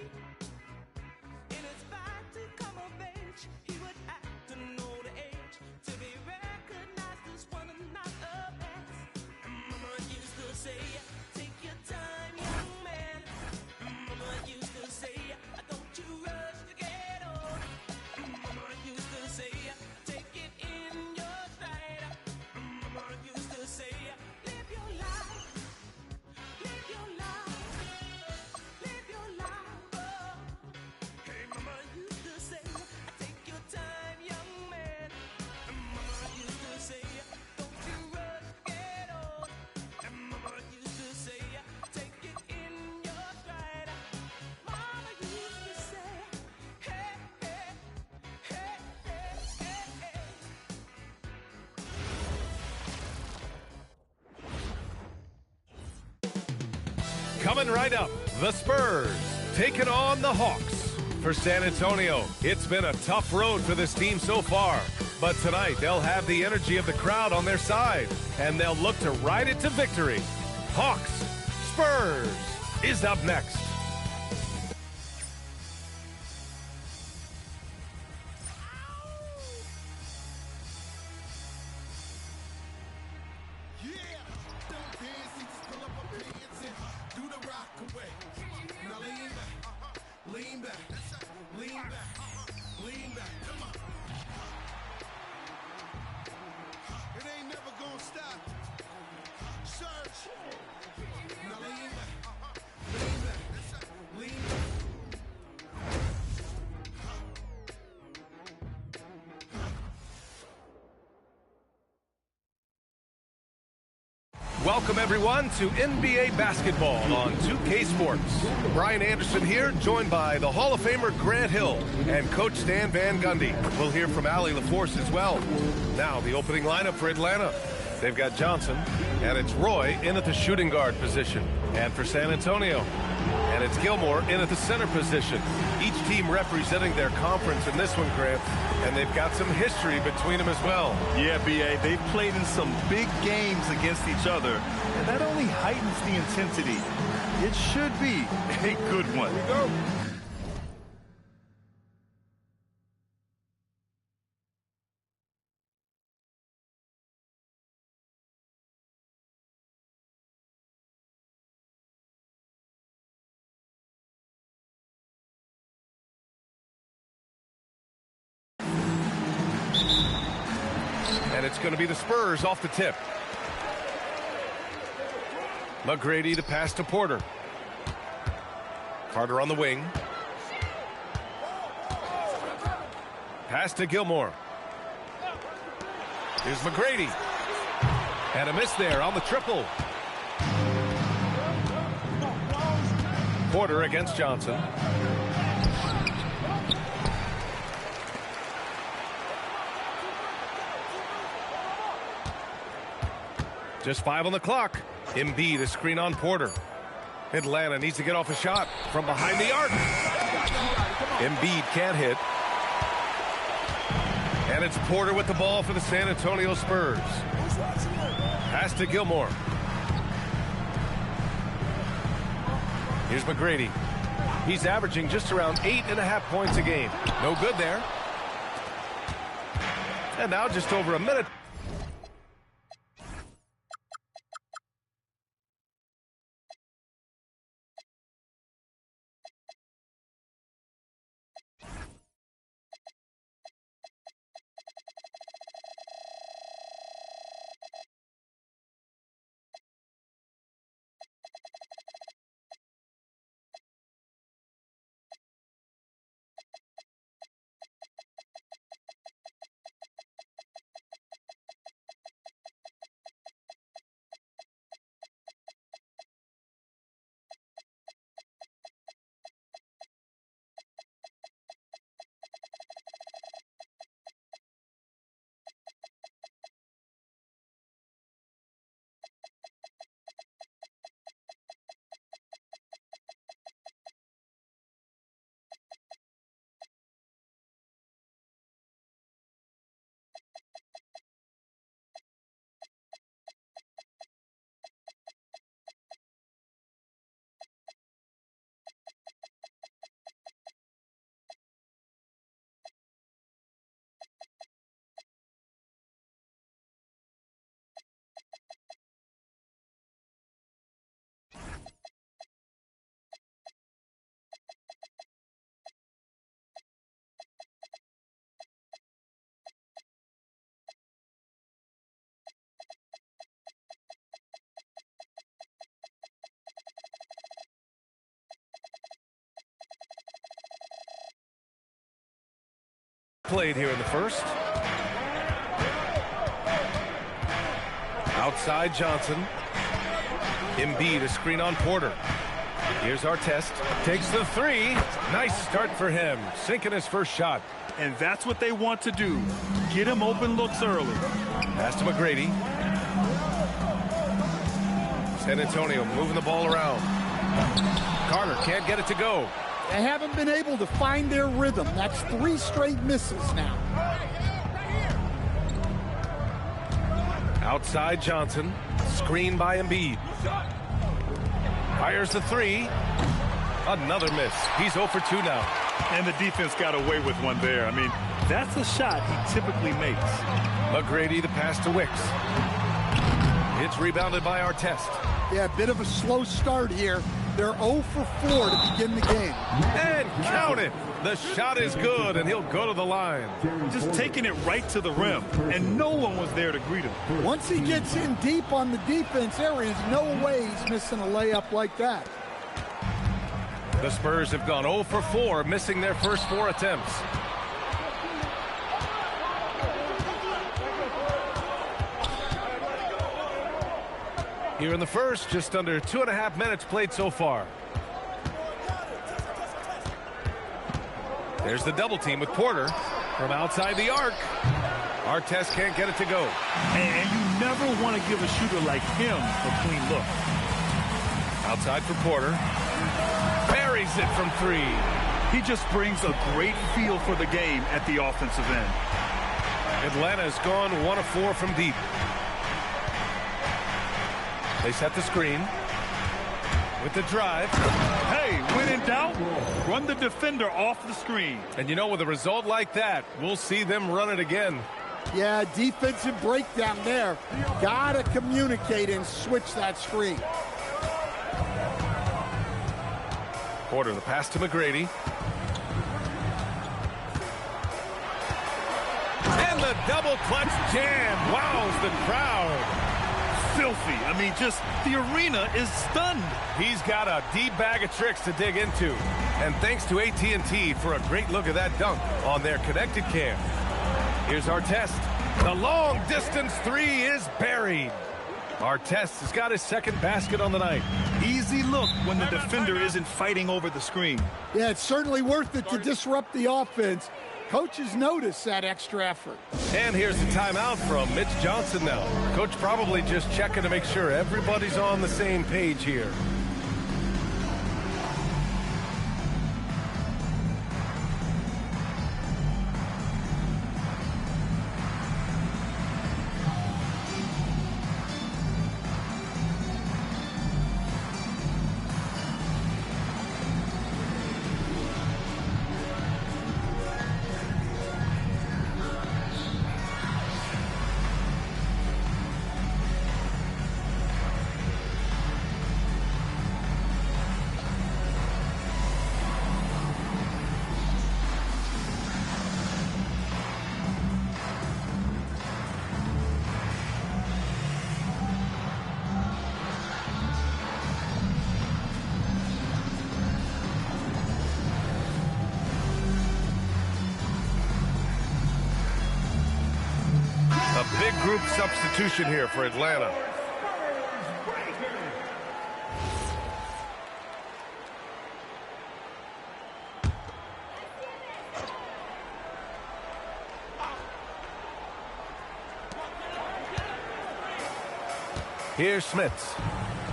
Speaker 1: In his fight to come of age, he would have to know the age to be recognized as one and not a past. Mama used to say, take your time, young man. Mama used to say, don't you rush to get old. Mama used to say, take it in your stride. Mama used to say, live your life. Live your life, live your life, oh. Hey, Mama used to say, take your time, young man. And Mama used to say, don't you rush, get old. And Mama used to say, take it in your stride. Mama used to say, hey, hey, hey, hey, hey, hey.
Speaker 20: Coming right up, the Spurs taking on the Hawks. For San Antonio, it's been a tough road for this team so far. But tonight, they'll have the energy of the crowd on their side, and they'll look to ride it to victory. Hawks, Spurs is up next.
Speaker 2: Lean back, lean back, lean back, come on. It ain't never gonna stop. Search. Now lean back, lean back, lean back.
Speaker 20: Welcome, everyone, to NBA basketball on 2K Sports. Brian Anderson here, joined by the Hall of Famer Grant Hill and Coach Stan Van Gundy. We'll hear from Allie LaForce as well. Now, the opening lineup for Atlanta. They've got Johnson, and it's Roy in at the shooting guard position. And for San Antonio, and it's Gilmore in at the center position. Each team representing their conference in this one, Grant, and they've got some history between them as well.
Speaker 21: Yeah, B.A., they've played in some big games against each other, and that only heightens the intensity. It should be a good one. Here we go.
Speaker 20: And it's going to be the Spurs off the tip. McGrady to pass to Porter. Carter on the wing. Pass to Gilmore. Here's McGrady. And a miss there on the triple. Porter against Johnson. Just 5 on the clock. Embiid a screen on Porter. Atlanta needs to get off a shot from behind the arc. Embiid can't hit. And it's Porter with the ball for the San Antonio Spurs. Pass to Gilmore. Here's McGrady. He's averaging just around 8.5 points a game. No good there. And now just over a minute. played here in the first. Outside Johnson. Embiid, a screen on Porter. Here's Artest. Takes the three. Nice start for him. Sinking his first shot.
Speaker 21: And that's what they want to do. Get him open looks early.
Speaker 20: Pass to McGrady. San Antonio moving the ball around. Carter can't get it to go.
Speaker 4: They haven't been able to find their rhythm. That's 3 straight misses now.
Speaker 20: Outside Johnson. Screen by Embiid. Fires the three. Another miss. He's 0 for 2 now.
Speaker 21: And the defense got away with one there. I mean, that's a shot he typically makes.
Speaker 20: McGrady, the pass to Wicks. It's rebounded by Artest.
Speaker 4: Yeah, a bit of a slow start here. They're 0 for 4 to begin the game.
Speaker 20: And count it. The shot is good, and he'll go to the line.
Speaker 21: Just taking it right to the rim, and no one was there to greet him.
Speaker 4: Once he gets in deep on the defense, there is no way he's missing a layup like that.
Speaker 20: The Spurs have gone 0 for 4, missing their first 4 attempts. Here in the first, just under 2.5 minutes played so far. There's the double team with Porter from outside the arc. Artest can't get it to go.
Speaker 21: And you never want to give a shooter like him a clean look.
Speaker 20: Outside for Porter. Buries it from 3.
Speaker 21: He just brings a great feel for the game at the offensive end.
Speaker 20: Atlanta's gone 1 of 4 from deep. They set the screen with the drive.
Speaker 21: Hey, when in doubt, run the defender off the screen.
Speaker 20: And you know, with a result like that, we'll see them run it again.
Speaker 4: Yeah, defensive breakdown there. Gotta communicate and switch that screen.
Speaker 20: Porter, the pass to McGrady. And the double clutch jam. Wows the crowd.
Speaker 21: Filthy. I mean, just the arena is stunned.
Speaker 20: He's got a deep bag of tricks to dig into. And thanks to AT&T for a great look at that dunk on their connected cam. Here's Artest. The long distance 3 is buried. Artest has got his second basket on the night.
Speaker 21: Easy look when the defender isn't fighting over the screen.
Speaker 4: Yeah, it's certainly worth it to disrupt the offense. Coaches notice that extra effort.
Speaker 20: And here's the timeout from Mitch Johnson now. Coach probably just checking to make sure everybody's on the same page here. Big group substitution here for Atlanta. Here's Smits.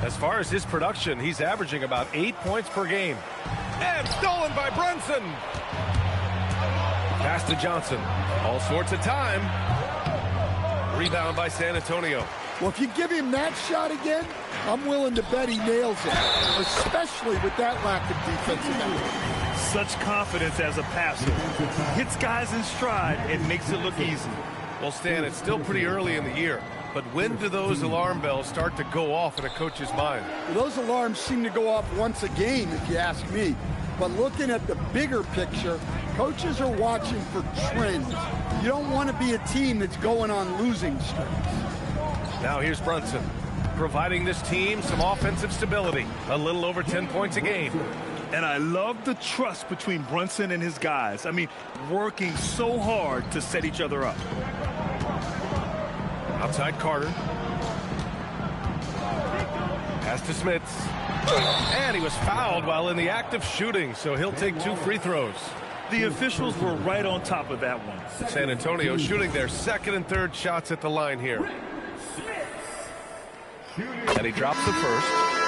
Speaker 20: As far as his production, he's averaging about 8 points per game. And stolen by Brunson. Pass to Johnson. All sorts of time. Rebound by San Antonio.
Speaker 4: Well, if you give him that shot again, I'm willing to bet he nails it, especially with that lack of defensive effort.
Speaker 21: Such confidence as a passer. Hits guys in stride and makes it look easy.
Speaker 20: Well, Stan, it's still pretty early in the year, but when do those alarm bells start to go off in a coach's mind?
Speaker 4: Well, those alarms seem to go off once a game, if you ask me. But looking at the bigger picture, coaches are watching for trends. You don't want to be a team that's going on losing streaks.
Speaker 20: Now here's Brunson, providing this team some offensive stability. A little over 10 points a game.
Speaker 21: And I love the trust between Brunson and his guys. I mean, working so hard to set each other up.
Speaker 20: Outside Carter. Pass to Smits. And he was fouled while in the act of shooting, so he'll take 2 free throws.
Speaker 21: The officials were right on top of that one.
Speaker 20: San Antonio shooting their second and third shots at the line here. And he drops the first.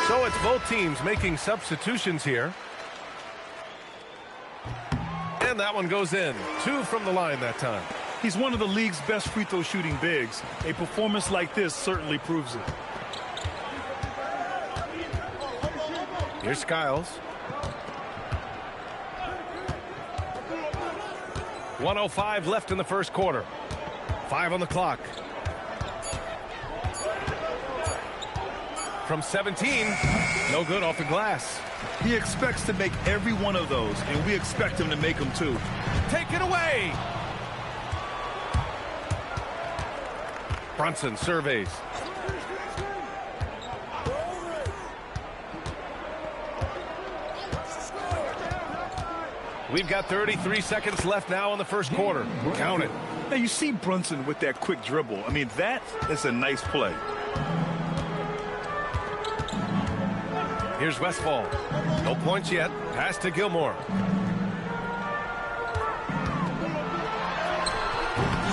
Speaker 20: So it's both teams making substitutions here. And that one goes in. 2 from the line that time.
Speaker 21: He's one of the league's best free throw shooting bigs. A performance like this certainly proves it.
Speaker 20: Here's Skiles. 1:05 left in the first quarter. 5 on the clock. From 17, no good off the glass.
Speaker 21: He expects to make every one of those, and we expect him to make them too.
Speaker 20: Take it away! Brunson surveys. We've got 33 seconds left now in the first quarter. Count it.
Speaker 21: Now you see Brunson with that quick dribble. I mean, that is a nice play.
Speaker 20: Here's Westfall. No points yet. Pass to Gilmore.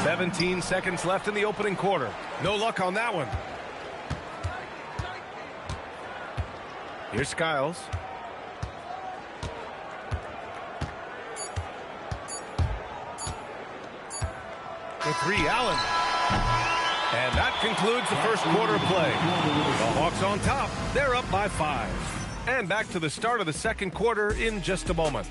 Speaker 20: 17 seconds left in the opening quarter. No luck on that one. Here's Skiles. The 3, Allen. And that concludes the first quarter of play. The Hawks on top. They're up by 5. And back to the start of the second quarter in just a moment.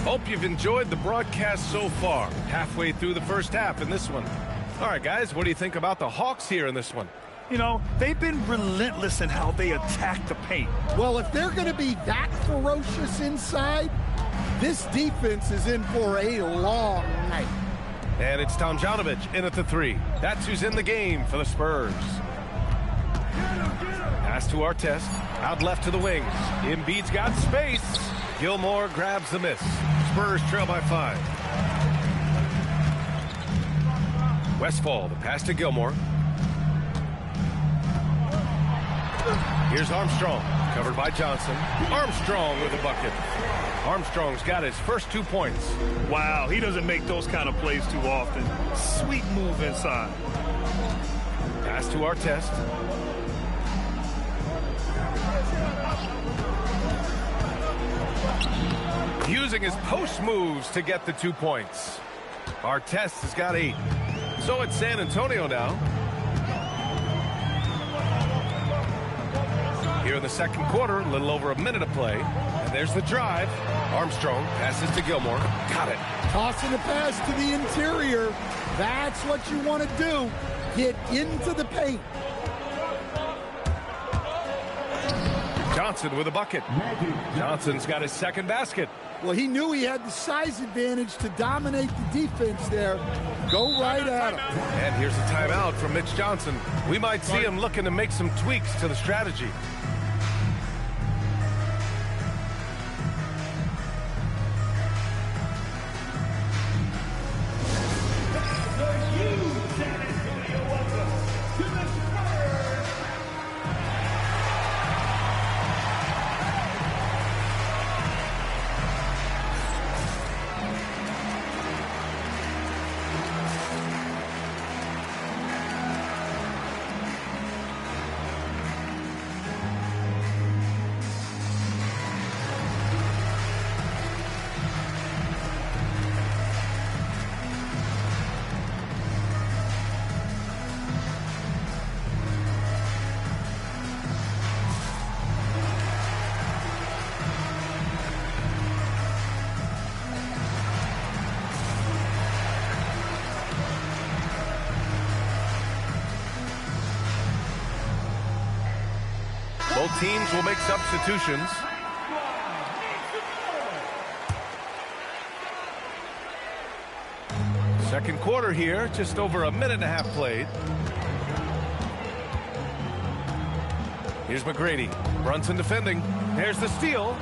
Speaker 20: Hope you've enjoyed the broadcast so far. Halfway through the first half in this one. All right, guys, what do you think about the Hawks here in this one?
Speaker 21: You know, they've been relentless in how they attack the paint.
Speaker 4: Well, if they're going to be that ferocious inside, this defense is in for a long night.
Speaker 20: And it's Tomjanovich in at the 3. That's who's in the game for the Spurs. Pass to Artest. Out left to the wings. Embiid's got space. Gilmore grabs the miss. Spurs trail by 5. Westfall, the pass to Gilmore. Here's Armstrong, covered by Johnson. Armstrong with a bucket. Armstrong's got his first 2 points.
Speaker 21: Wow, he doesn't make those kind of plays too often. Sweet move inside.
Speaker 20: Pass to Artest. Using his post moves to get the 2 points. Artest has got 8. So it's San Antonio now. Here in the second quarter, a little over a minute of play. And there's the drive. Armstrong passes to Gilmore. Got it.
Speaker 4: Tossing a pass to the interior. That's what you want to do. Get into the paint.
Speaker 20: Johnson with a bucket. Johnson's got his second basket.
Speaker 4: Well, he knew he had the size advantage to dominate the defense there. Go right at him.
Speaker 20: And here's a timeout from Mitch Johnson. We might see him looking to make some tweaks to the strategy. Both teams will make substitutions. Second quarter here, just over a minute and a half played. Here's McGrady. Brunson defending. There's the steal.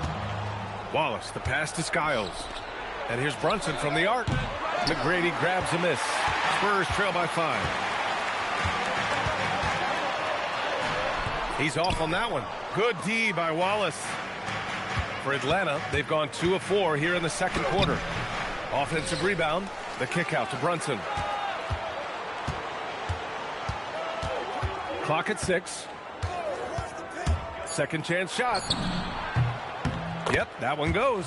Speaker 20: Wallace, the pass to Skiles. And here's Brunson from the arc. McGrady grabs a miss. Spurs trail by 5. He's off on that one. Good D by Wallace. For Atlanta, they've gone 2 of 4 here in the second quarter. Offensive rebound. The kick out to Brunson. Clock at 6. Second chance shot. Yep, that one goes.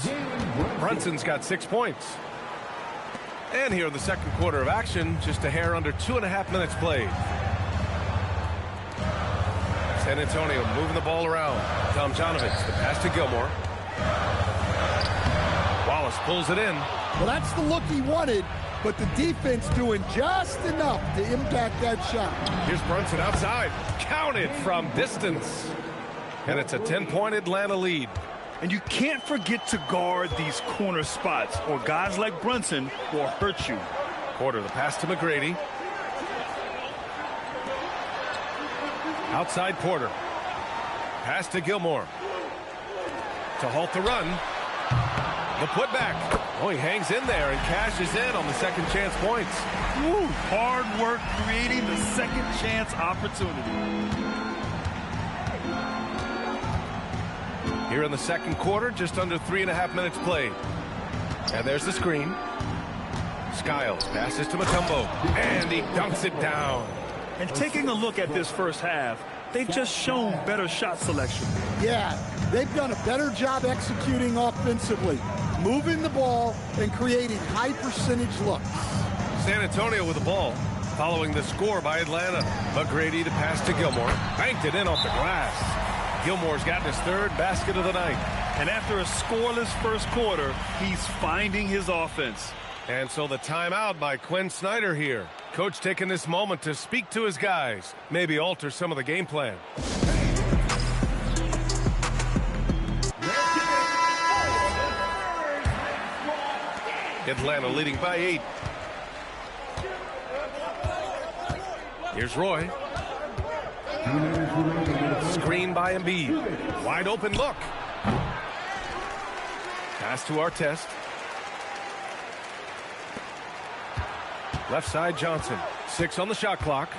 Speaker 20: Brunson's got 6 points. And here in the second quarter of action, just a hair under 2.5 minutes played. San Antonio moving the ball around. Tomjanovich, the pass to Gilmore. Wallace pulls it in.
Speaker 4: Well, that's the look he wanted, but the defense doing just enough to impact that shot.
Speaker 20: Here's Brunson outside. Counted from distance. And it's a 10-point Atlanta lead.
Speaker 21: And you can't forget to guard these corner spots, or guys like Brunson will hurt you.
Speaker 20: Porter, the pass to McGrady. Outside Porter. Pass to Gilmore. To halt the run. The putback. Oh, he hangs in there and cashes in on the second chance points.
Speaker 21: Woo, hard work creating the second chance opportunity.
Speaker 20: Here in the second quarter, just under 3.5 minutes played. And there's the screen. Skiles passes to Mutombo, and he dunks it down.
Speaker 21: And taking a look at this first half, they've just shown better shot selection.
Speaker 4: Yeah, they've done a better job executing offensively, moving the ball and creating high percentage looks.
Speaker 20: San Antonio with the ball, following the score by Atlanta. McGrady to pass to Gilmore, banked it in off the glass. Gilmore's gotten his 3rd basket of the night.
Speaker 21: And after a scoreless first quarter, he's finding his offense.
Speaker 20: And so the timeout by Quinn Snyder here. Coach taking this moment to speak to his guys, maybe alter some of the game plan. Atlanta leading by 8. Here's Roy. Screen by Embiid. Wide open look. Pass to Artest. Left side Johnson. 6 on the shot clock.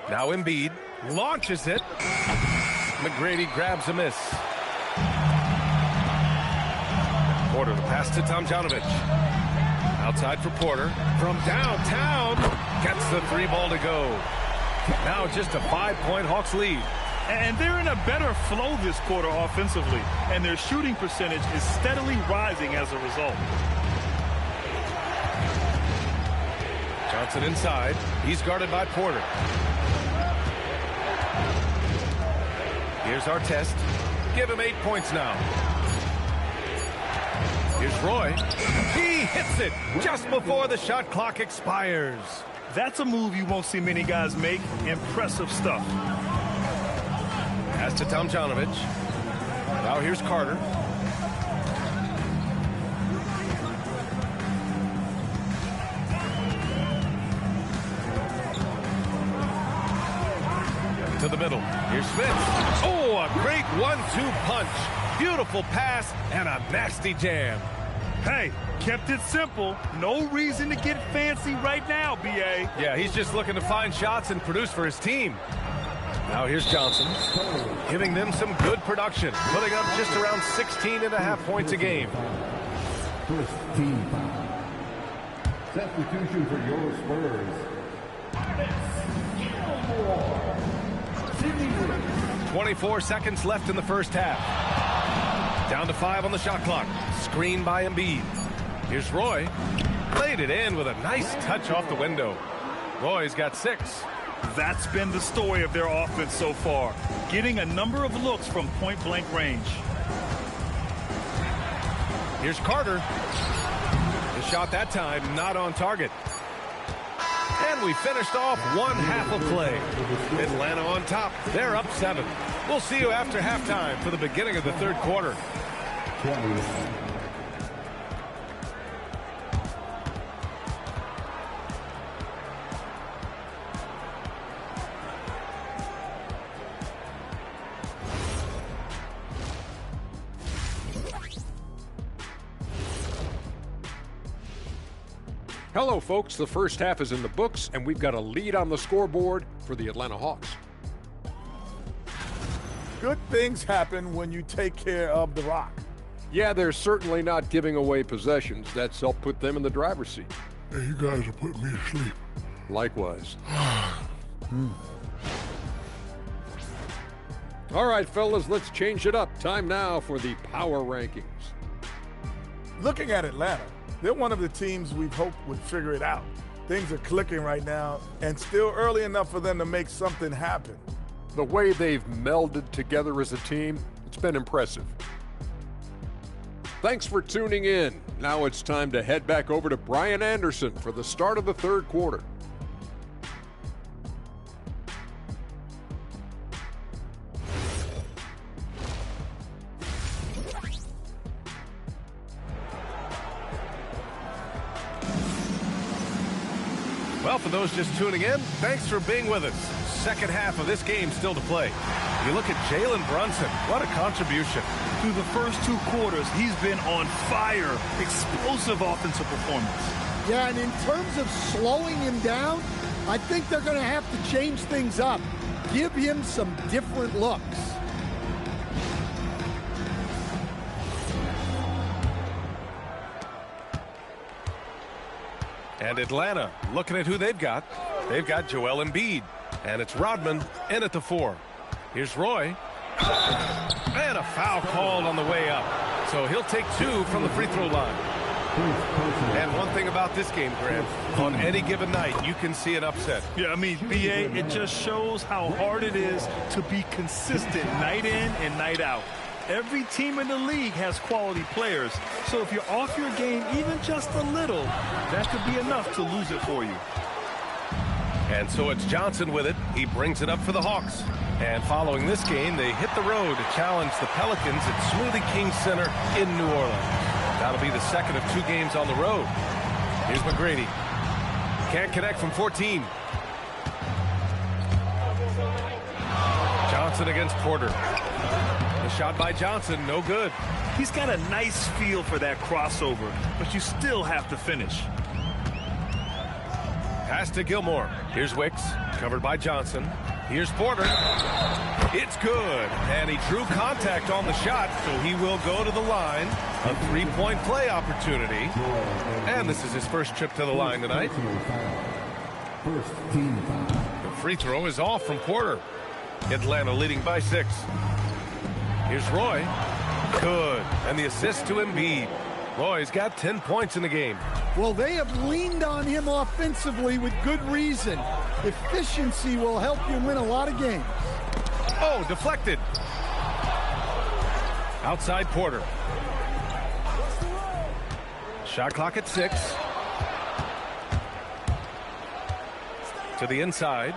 Speaker 20: Now Embiid launches it. McGrady grabs a miss. Porter the pass to Tomjanovich. Outside for Porter. From downtown. Gets the 3 ball to go. Now just a 5-point Hawks lead.
Speaker 21: And they're in a better flow this quarter offensively. And their shooting percentage is steadily rising as a result.
Speaker 20: Johnson inside. He's guarded by Porter. Here's Artest. Give him 8 points now. Here's Roy. He hits it just before the shot clock expires.
Speaker 21: That's a move you won't see many guys make. Impressive stuff.
Speaker 20: Pass to Tomjanovich. Now here's Carter. To the middle. Here's Spence. Oh, a great 1-2 punch. Beautiful pass and a nasty jam.
Speaker 21: Hey, kept it simple. No reason to get fancy right now, B.A.
Speaker 20: Yeah, he's just looking to find shots and produce for his team. Now here's Johnson, giving them some good production, putting up just around 16.5 points a game.
Speaker 13: First team foul. Substitution for your Spurs.
Speaker 20: 24 seconds left in the first half. Down to 5 on the shot clock. Screen by Embiid. Here's Roy. Played it in with a nice touch off the window. Roy's got 6.
Speaker 21: That's been the story of their offense so far. Getting a number of looks from point-blank range.
Speaker 20: Here's Carter. The shot that time not on target. And And we finished off one half of play. Atlanta on top. They're up 7. We'll see you after halftime for the beginning of the third quarter.
Speaker 16: Hello, folks. The first half is in the books, and we've got a lead on the scoreboard for the Atlanta Hawks.
Speaker 17: Good things happen when you take care of the rock.
Speaker 16: Yeah, they're certainly not giving away possessions. That's helped put them in the driver's seat.
Speaker 18: Hey, you guys are putting me to sleep.
Speaker 16: Likewise. All right, fellas, let's change it up. Time now for the power rankings.
Speaker 17: Looking at Atlanta, they're one of the teams we've hoped would figure it out. Things are clicking right now, and still early enough for them to make something happen.
Speaker 16: The way they've melded together as a team, it's been impressive. Thanks for tuning in. Now it's time to head back over to Brian Anderson for the start of the third quarter.
Speaker 20: Well, for those just tuning in, thanks for being with us. Second half of this game still to play. You look at Jalen Brunson. What a contribution.
Speaker 21: Through the first 2 quarters, he's been on fire. Explosive offensive performance.
Speaker 4: Yeah, and in terms of slowing him down, I think they're going to have to change things up. Give him some different looks.
Speaker 20: And Atlanta, looking at who they've got. They've got Joel Embiid. And it's Rodman in at the 4. Here's Roy. And a foul called on the way up. So he'll take 2 from the free throw line. And one thing about this game, Grant, on any given night, you can see an upset.
Speaker 21: Yeah, I mean, BA, it just shows how hard it is to be consistent night in and night out. Every team in the league has quality players. So if you're off your game even just a little, that could be enough to lose it for you.
Speaker 20: And so it's Johnson with it. He brings it up for the Hawks. And following this game, they hit the road to challenge the Pelicans at Smoothie King Center in New Orleans. That'll be the second of 2 games on the road. Here's McGrady. Can't connect from 14. Johnson against Porter. The shot by Johnson, no good.
Speaker 21: He's got a nice feel for that crossover, but you still have to finish.
Speaker 20: Pass to Gilmore. Here's Wicks, covered by Johnson. Here's Porter. It's good. And he drew contact on the shot, so he will go to the line. A 3-point play opportunity. And this is his first trip to the line tonight. The free throw is off from Porter. Atlanta leading by 6. Here's Roy. Good. And the assist to Embiid. Roy's got 10 points in the game.
Speaker 4: Well, they have leaned on him offensively with good reason. Efficiency will help you win a lot of games.
Speaker 20: Oh, deflected. Outside Porter. Shot clock at 6. To the inside.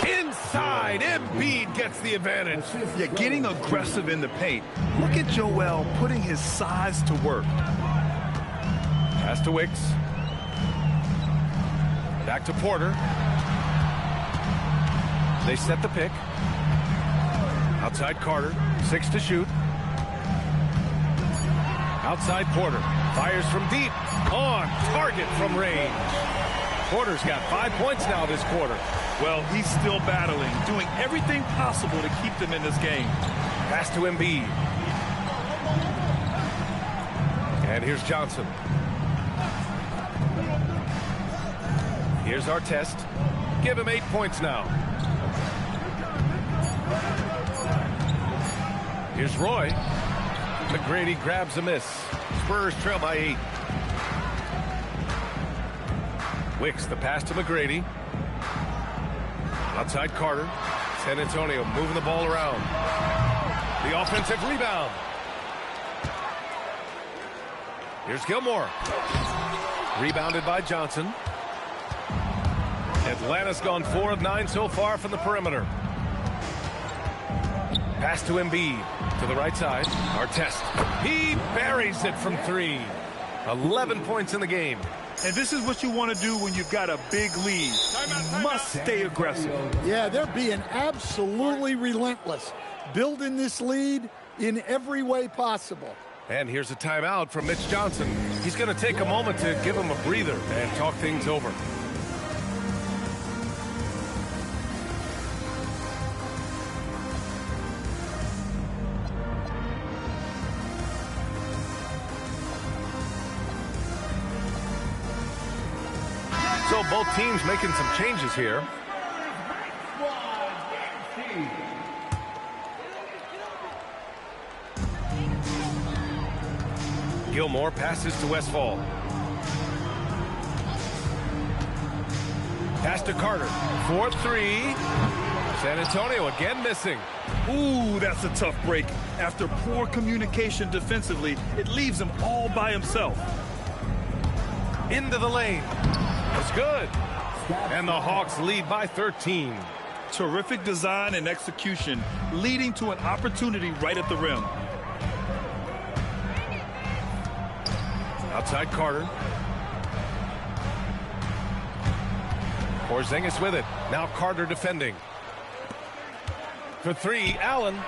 Speaker 20: Inside, Embiid gets the advantage.
Speaker 21: Yeah, getting aggressive in the paint. Look at Joel putting his size to work.
Speaker 20: Pass to Wicks. Back to Porter. They set the pick. Outside Carter, 6 to shoot. Outside Porter, fires from deep. On target from range. Porter's got 5 points now this quarter.
Speaker 21: Well, he's still battling, doing everything possible to keep them in this game.
Speaker 20: Pass to Embiid. And here's Johnson. Here's Artest. Give him 8 points now. Here's Roy. McGrady grabs a miss. Spurs trail by 8. Wicks the pass to McGrady. Outside Carter. San Antonio moving the ball around. The offensive rebound. Here's Gilmore. Rebounded by Johnson. Atlanta's gone 4 of 9 so far from the perimeter. Pass to Embiid to the right side. Artest. He buries it from 3. 11 points in the game.
Speaker 21: And this is what you want to do when you've got a big lead. You must stay aggressive.
Speaker 4: Yeah, they're being absolutely relentless, building this lead in every way possible.
Speaker 20: And here's a timeout from Mitch Johnson. He's going to take a moment to give him a breather and talk things over. So both teams making some changes here. Gilmore passes to Westfall. Pass to Carter. 4-3. San Antonio again missing.
Speaker 21: Ooh, that's a tough break. After poor communication defensively, it leaves him all by himself.
Speaker 20: Into the lane. It's good. And the Hawks lead by 13.
Speaker 21: Terrific design and execution, leading to an opportunity right at the rim.
Speaker 20: Outside Carter. Porzingis with it. Now Carter defending. For 3, Allen.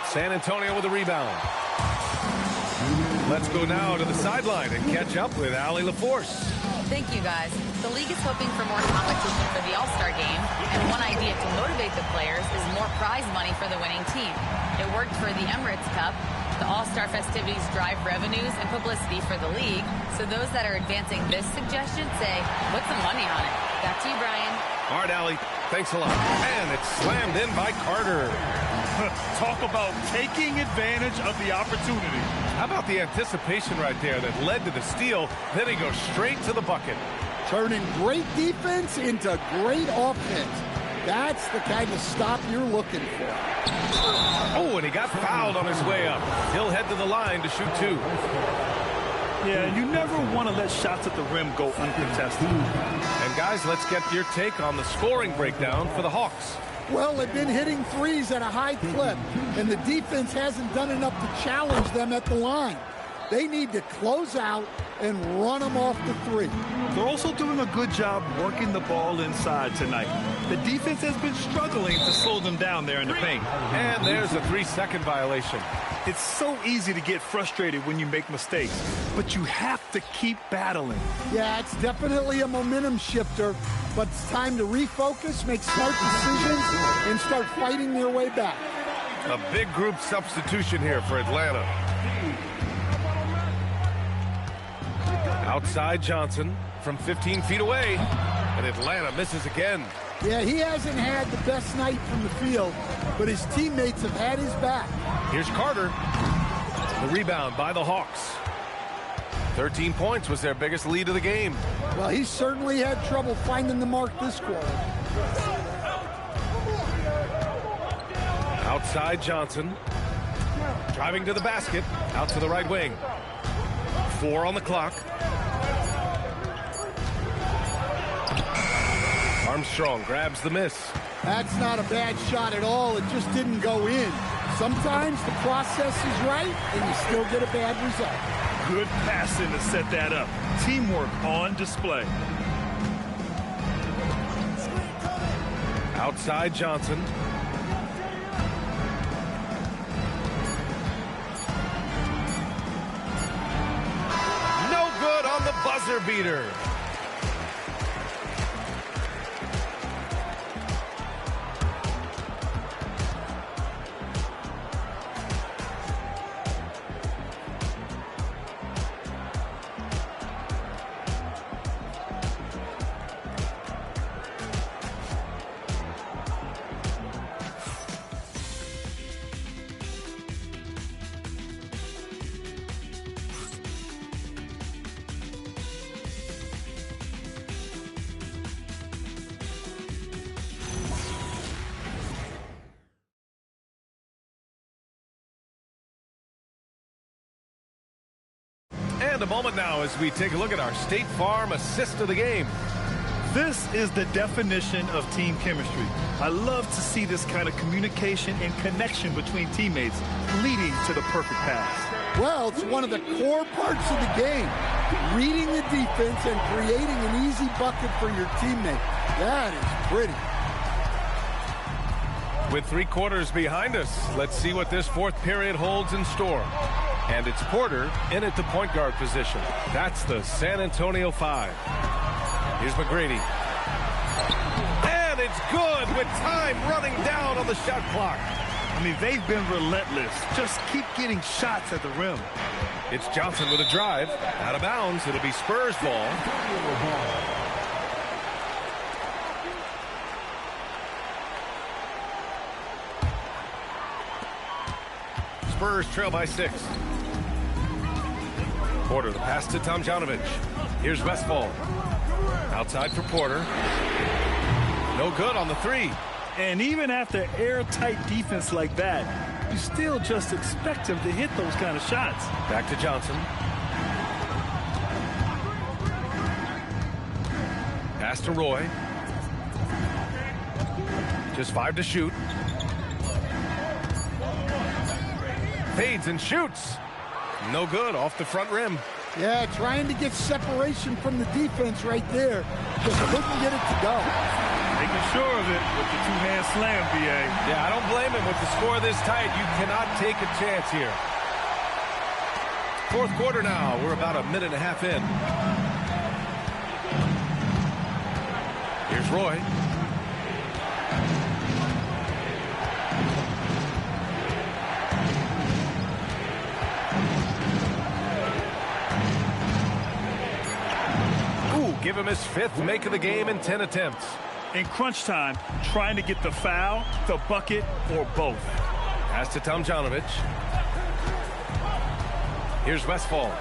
Speaker 20: San Antonio with a rebound. Let's go now to the sideline and catch up with Allie LaForce.
Speaker 11: Thank you, guys. The league is hoping for more competition for the All-Star game, and one idea to motivate the players is more prize money for the winning team. It worked for the Emirates Cup. The All-Star festivities drive revenues and publicity for the league, so those that are advancing this suggestion say, put some money on it. Back to you, Brian.
Speaker 20: All right, Allie. Thanks a lot. And it's slammed in by Carter.
Speaker 21: Talk about taking advantage of the opportunity.
Speaker 20: How about the anticipation right there that led to the steal? Then he goes straight to the bucket.
Speaker 4: Turning great defense into great offense. That's the kind of stop you're looking for.
Speaker 20: Oh, and he got fouled on his way up. He'll head to the line to shoot 2.
Speaker 21: Yeah, you never want to let shots at the rim go uncontested.
Speaker 20: And guys, let's get your take on the scoring breakdown for the Hawks.
Speaker 4: Well, they've been hitting threes at a high clip, and the defense hasn't done enough to challenge them at the line. They need to close out and run them off the 3.
Speaker 21: They're also doing a good job working the ball inside tonight. The defense has been struggling to slow them down there in the paint.
Speaker 20: And there's a 3-second violation.
Speaker 21: It's so easy to get frustrated when you make mistakes, but you have to keep battling.
Speaker 4: Yeah, it's definitely a momentum shifter, but it's time to refocus, make smart decisions, and start fighting their way back.
Speaker 20: A big group substitution here for Atlanta. Outside Johnson from 15 feet away, and Atlanta misses again.
Speaker 4: Yeah, he hasn't had the best night from the field, but his teammates have had his back.
Speaker 20: Here's Carter. The rebound by the Hawks. 13 points was their biggest lead of the game.
Speaker 4: Well, he certainly had trouble finding the mark this quarter.
Speaker 20: Outside Johnson. Driving to the basket. Out to the right wing. 4 on the clock. Armstrong grabs the miss.
Speaker 4: That's not a bad shot at all. It just didn't go in. Sometimes the process is right, and you still get a bad result.
Speaker 21: Good passing to set that up. Teamwork on display.
Speaker 20: Outside Johnson. No good on the buzzer beater. And a moment now as we take a look at our State Farm assist of the game.
Speaker 21: This is the definition of team chemistry. I love to see this kind of communication and connection between teammates leading to the perfect pass.
Speaker 4: Well, it's one of the core parts of the game. Reading the defense and creating an easy bucket for your teammate. That is pretty.
Speaker 20: With 3 quarters behind us, let's see what this fourth period holds in store. And it's Porter in at the point guard position. That's the San Antonio 5. Here's McGrady. And it's good with time running down on the shot clock.
Speaker 21: I mean, they've been relentless. Just keep getting shots at the rim.
Speaker 20: It's Johnson with a drive. Out of bounds. It'll be Spurs ball. Spurs trail by 6. Porter, the pass to Tomljanovic. Here's Westphal. Outside for Porter. No good on the 3.
Speaker 21: And even after airtight defense like that, you still just expect him to hit those kind of shots.
Speaker 20: Back to Johnson. Pass to Roy. Just 5 to shoot. Fades and shoots. No good off the front rim.
Speaker 4: Yeah, trying to get separation from the defense right there. Just couldn't get it to go.
Speaker 21: Making sure of it with the two-hand slam, B.A.
Speaker 20: Yeah, I don't blame him. With the score this tight, you cannot take a chance here. Fourth quarter now. We're about a minute and a half in. Here's Roy. Give him his 5th make of the game in 10 attempts.
Speaker 21: In crunch time, trying to get the foul, the bucket, or both.
Speaker 20: Pass to Tomljanovic. Here's Westphal.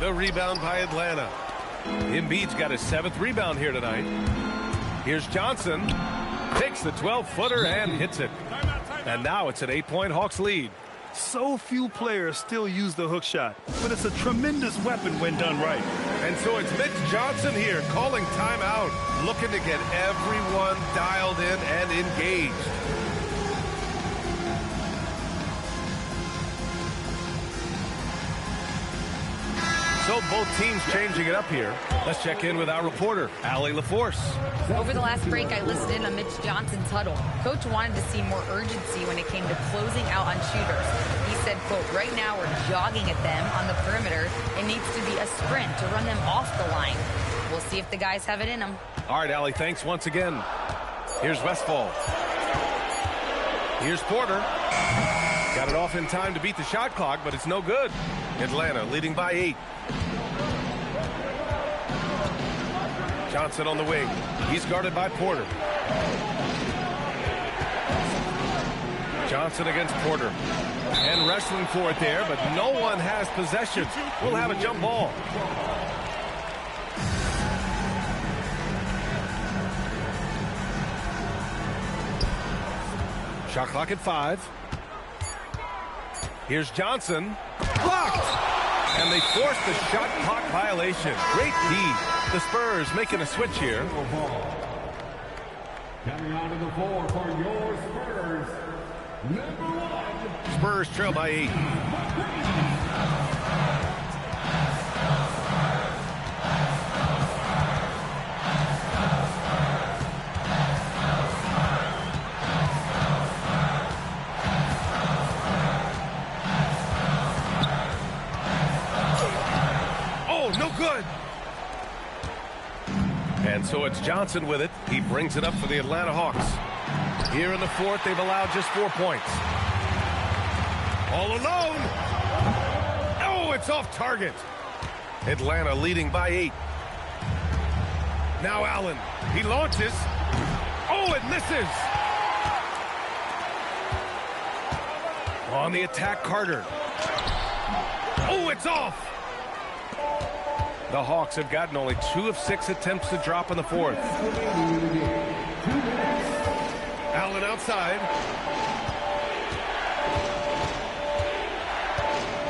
Speaker 20: The rebound by Atlanta. Embiid's got his 7th rebound here tonight. Here's Johnson. Takes the 12-footer and hits it. And now it's an 8-point Hawks lead.
Speaker 21: So few players still use the hook shot, but it's a tremendous weapon when done right.
Speaker 20: And so it's Mitch Johnson here calling timeout, looking to get everyone dialed in and engaged. So both teams changing it up here. Let's check in with our reporter, Allie LaForce.
Speaker 11: Over the last break, I listened in on Mitch Johnson's huddle. Coach wanted to see more urgency when it came to closing out on shooters. He said, quote, right now we're jogging at them on the perimeter. It needs to be a sprint to run them off the line. We'll see if the guys have it in them.
Speaker 20: All right, Allie, thanks once again. Here's Westphal. Here's Porter. Got it off in time to beat the shot clock, but it's no good. Atlanta leading by 8. Johnson on the wing. He's guarded by Porter. Johnson against Porter. And wrestling for it there, but no one has possession. We'll have a jump ball. Shot clock at 5. Here's Johnson. Blocked! And they forced the shot clock violation. Great D. The Spurs making a switch here.
Speaker 13: Coming onto the floor for your Spurs, number 1.
Speaker 20: Spurs trail by 8. Oh, no good. And so it's Johnson with it. He brings it up for the Atlanta Hawks. Here in the fourth, they've allowed just 4 points. All alone. Oh, it's off target. Atlanta leading by 8. Now Allen. He launches. Oh, it misses. On the attack, Carter. Oh, it's off. The Hawks have gotten only 2 of 6 attempts to drop in the fourth. Allen outside.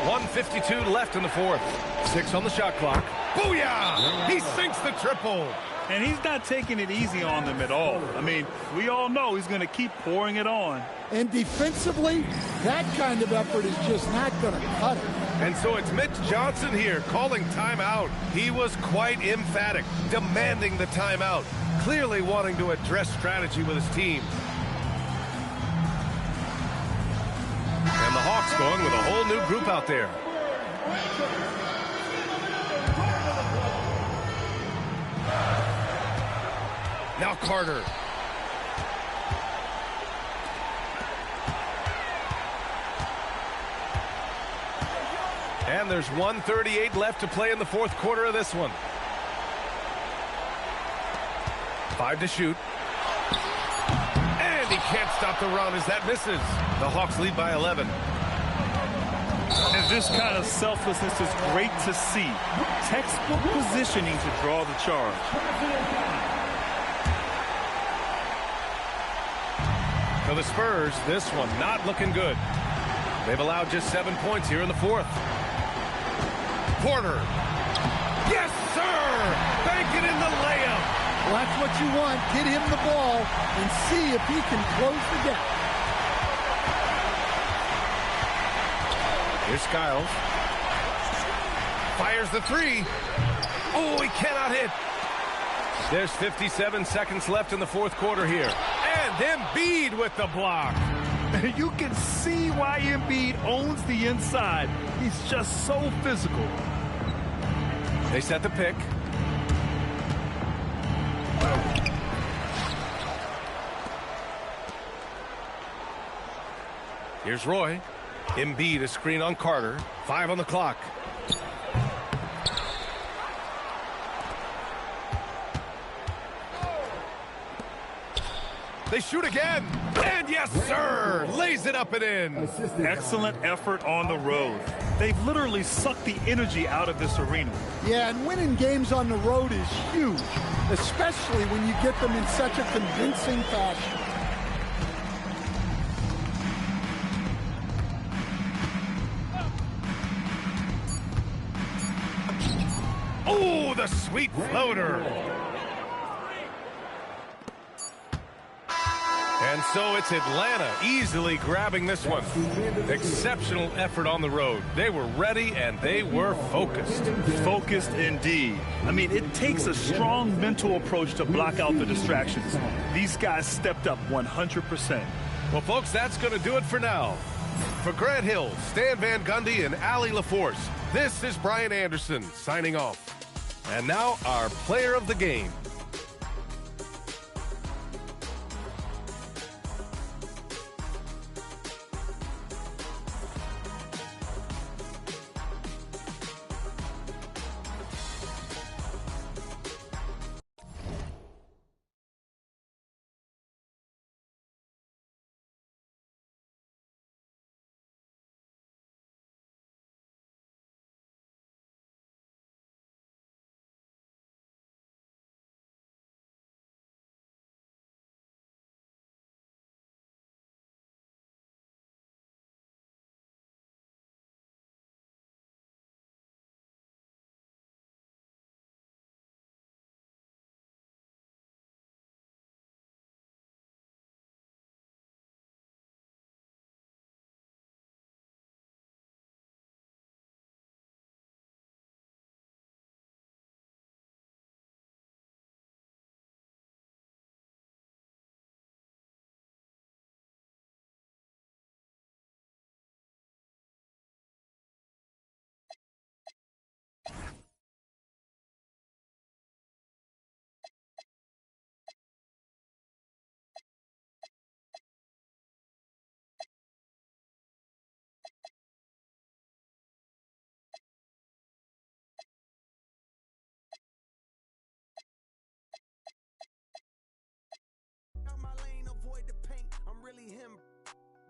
Speaker 20: 1:52 left in the fourth. 6 on the shot clock. Booyah! He sinks the triple.
Speaker 21: And he's not taking it easy on them at all. I mean, we all know he's going to keep pouring it on.
Speaker 4: And defensively, that kind of effort is just not going to cut it.
Speaker 20: And so it's Mitch Johnson here calling timeout. He was quite emphatic, demanding the timeout, clearly wanting to address strategy with his team. And the Hawks going with a whole new group out there. Now Carter. And there's 1:38 left to play in the fourth quarter of this one. 5 to shoot. And he can't stop the run as that misses. The Hawks lead by 11.
Speaker 21: And this kind of selflessness is great to see. Textbook positioning to draw the charge.
Speaker 20: For the Spurs, this one not looking good. They've allowed just 7 points here in the fourth. Porter. Yes, sir! Banking in the layup.
Speaker 4: Well, that's what you want. Get him the ball and see if he can close the gap.
Speaker 20: Here's Skiles. Fires the three. Oh, he cannot hit. There's 57 seconds left in the fourth quarter here. And Embiid with the block.
Speaker 21: You can see why Embiid owns the inside. He's just so physical.
Speaker 20: They set the pick. Here's Roy. Embiid a screen on Carter. 5 on the clock. They shoot again. And yes, sir. Lays it up and in.
Speaker 21: Excellent effort on the road. They've literally sucked the energy out of this arena.
Speaker 4: Yeah, and winning games on the road is huge, especially when you get them in such a convincing fashion.
Speaker 20: Oh, the sweet floater. And so it's Atlanta easily grabbing this one. Exceptional effort on the road. They were ready and they were focused.
Speaker 21: Focused indeed. I mean, it takes a strong mental approach to block out the distractions. These guys stepped up 100%.
Speaker 20: Well, folks, that's going to do it for now. For Grant Hill, Stan Van Gundy, and Allie LaForce, this is Brian Anderson signing off. And now our player of the game.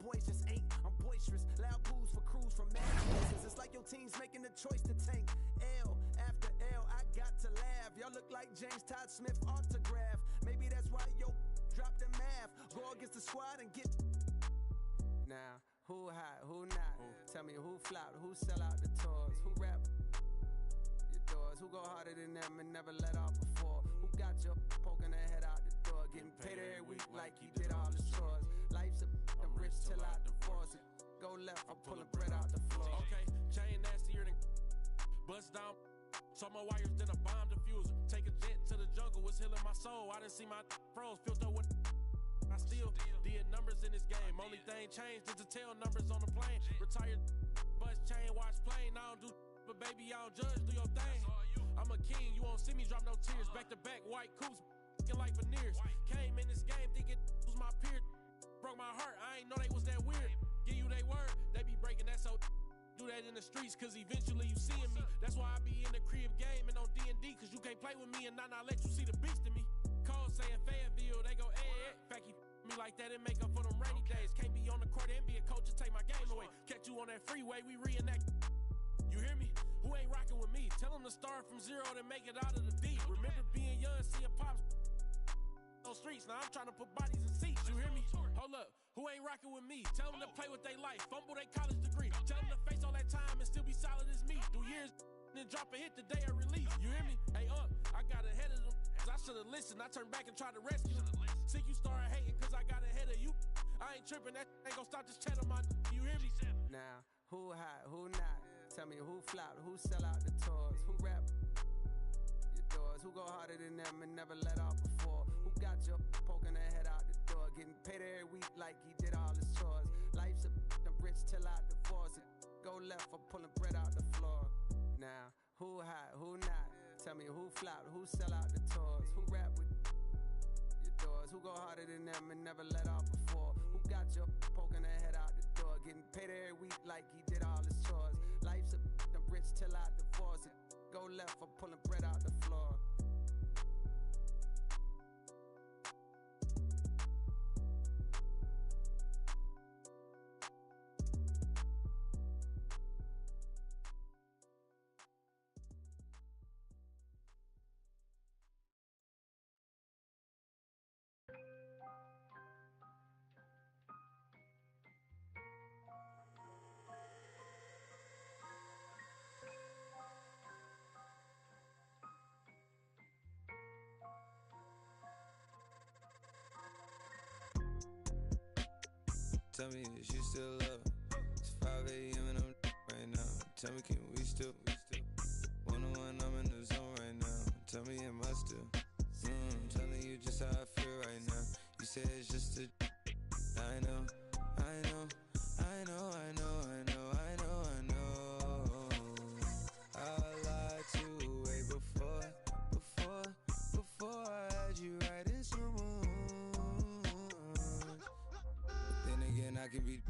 Speaker 1: Boys just ain't. I'm boisterous, loud booze for crews from mad places. It's like your team's making the choice to tank. L after L, I got to laugh. Y'all look like James Todd Smith autograph. Maybe that's why yo dropped the math. Go against the squad and get. Now, who hot, who not? Tell me who flopped, who sell out the tours, who rap your doors.
Speaker 5: doors? Who go harder than them and never let off before? Who got your poking their head out the door? Getting paid every week like he did all his chores. Life's a rich till I divorce it. Go left, I'm pulling bread out the floor.
Speaker 22: Okay, chain nastier than bust down. Saw my wires, then a bomb diffuser. Take a jet to the jungle, was healing my soul. I didn't see my froze, filled up with I still did numbers in this game. Only thing changed is the tail numbers on the plane. Retired bus chain, watch plane. I don't do but baby, I don't judge, do your thing. I'm a king, you won't see me drop no tears. Back to back, white coops, like veneers. Came in this game thinking was my peer. Broke my heart, I ain't know they was that weird. Give you they word, they be breaking that so do that in the streets, cause eventually you seeing me. That's why I be in the crib game and on D&D, cause you can't play with me and not let you see the beast in me. Call saying Fayetteville, they go, fact he me like that and make up for them rainy days. Can't be on the court and be a coach and take my game away. Catch you on that freeway, we reenact. You hear me? Who ain't rocking with me? Tell them to start from zero to make it out of the deep. Remember being young, seeing pops on streets. Now I'm trying to put bodies in seats. You hear me? Hold up. Who ain't rocking with me? Tell them to play with their life. Fumble their college degree. Tell them to face all that time and still be solid as me. Do years then drop a hit the day of release. You hear me? Hey, I got ahead of them. I should've listened. I turned back and tried to rescue them. See, you started hating cause I got ahead of you. I ain't tripping. That ain't gonna stop this chat on my. You hear me?
Speaker 5: Now, who hot, who not? Tell me who flopped, who sell out the tours, who rap your doors, who go harder than them and never let off before, who got your poking their head out the door, getting paid every week like he did all his chores. Life's a rich till I divorce it. Go left, I'm pulling bread out the floor. Now, who hot, who not? Tell me who flopped, who sell out the tours, who rap with your doors, who go harder than them and never let off before, who got your poking their head out the door, getting paid every week like he did all his chores. Life's a rich till I divorce it. Go left, I'm pulling bread out the floor.
Speaker 23: Tell me, is you still up? It's 5 a.m. and I'm right now. Tell me, can we still? One-on-one, I'm in the zone right now. Tell me, am I still? Telling you just how I feel right now. You say it's just a. I know. I lied to way before I had you right in someone. I can be.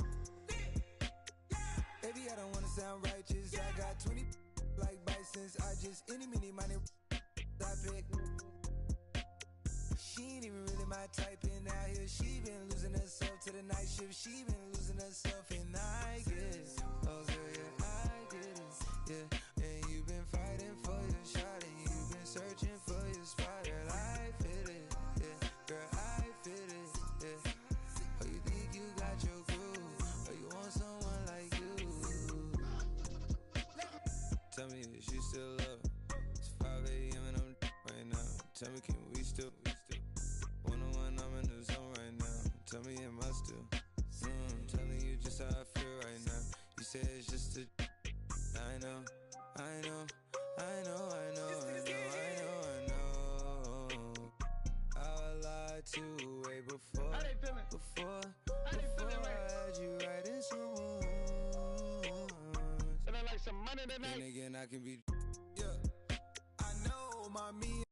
Speaker 23: Baby, I don't wanna sound righteous. I got 20 like Bisons. I just any money I pick. She ain't even really my type in out here. She been losing herself to the night shift. She been losing herself and I get it. Oh girl, yeah, I get it. Yeah, and you've been fighting for your shot and you've been searching for your spot. Girl, I fit it. Yeah, girl, I fit it. Yeah. Oh, you think you got your groove? Or you want someone like you? Tell me, is you still up? It's 5 a.m. and I'm right now. Tell me, can we still? One-on-one, I'm in the zone right now. Tell me, am I still? Telling you just how I feel right now. You say it's just a. I know. I lied to way before I had you right in some rooms.
Speaker 24: And I like some money tonight.
Speaker 23: Then again, I can be.
Speaker 24: Yeah. I know, mommy.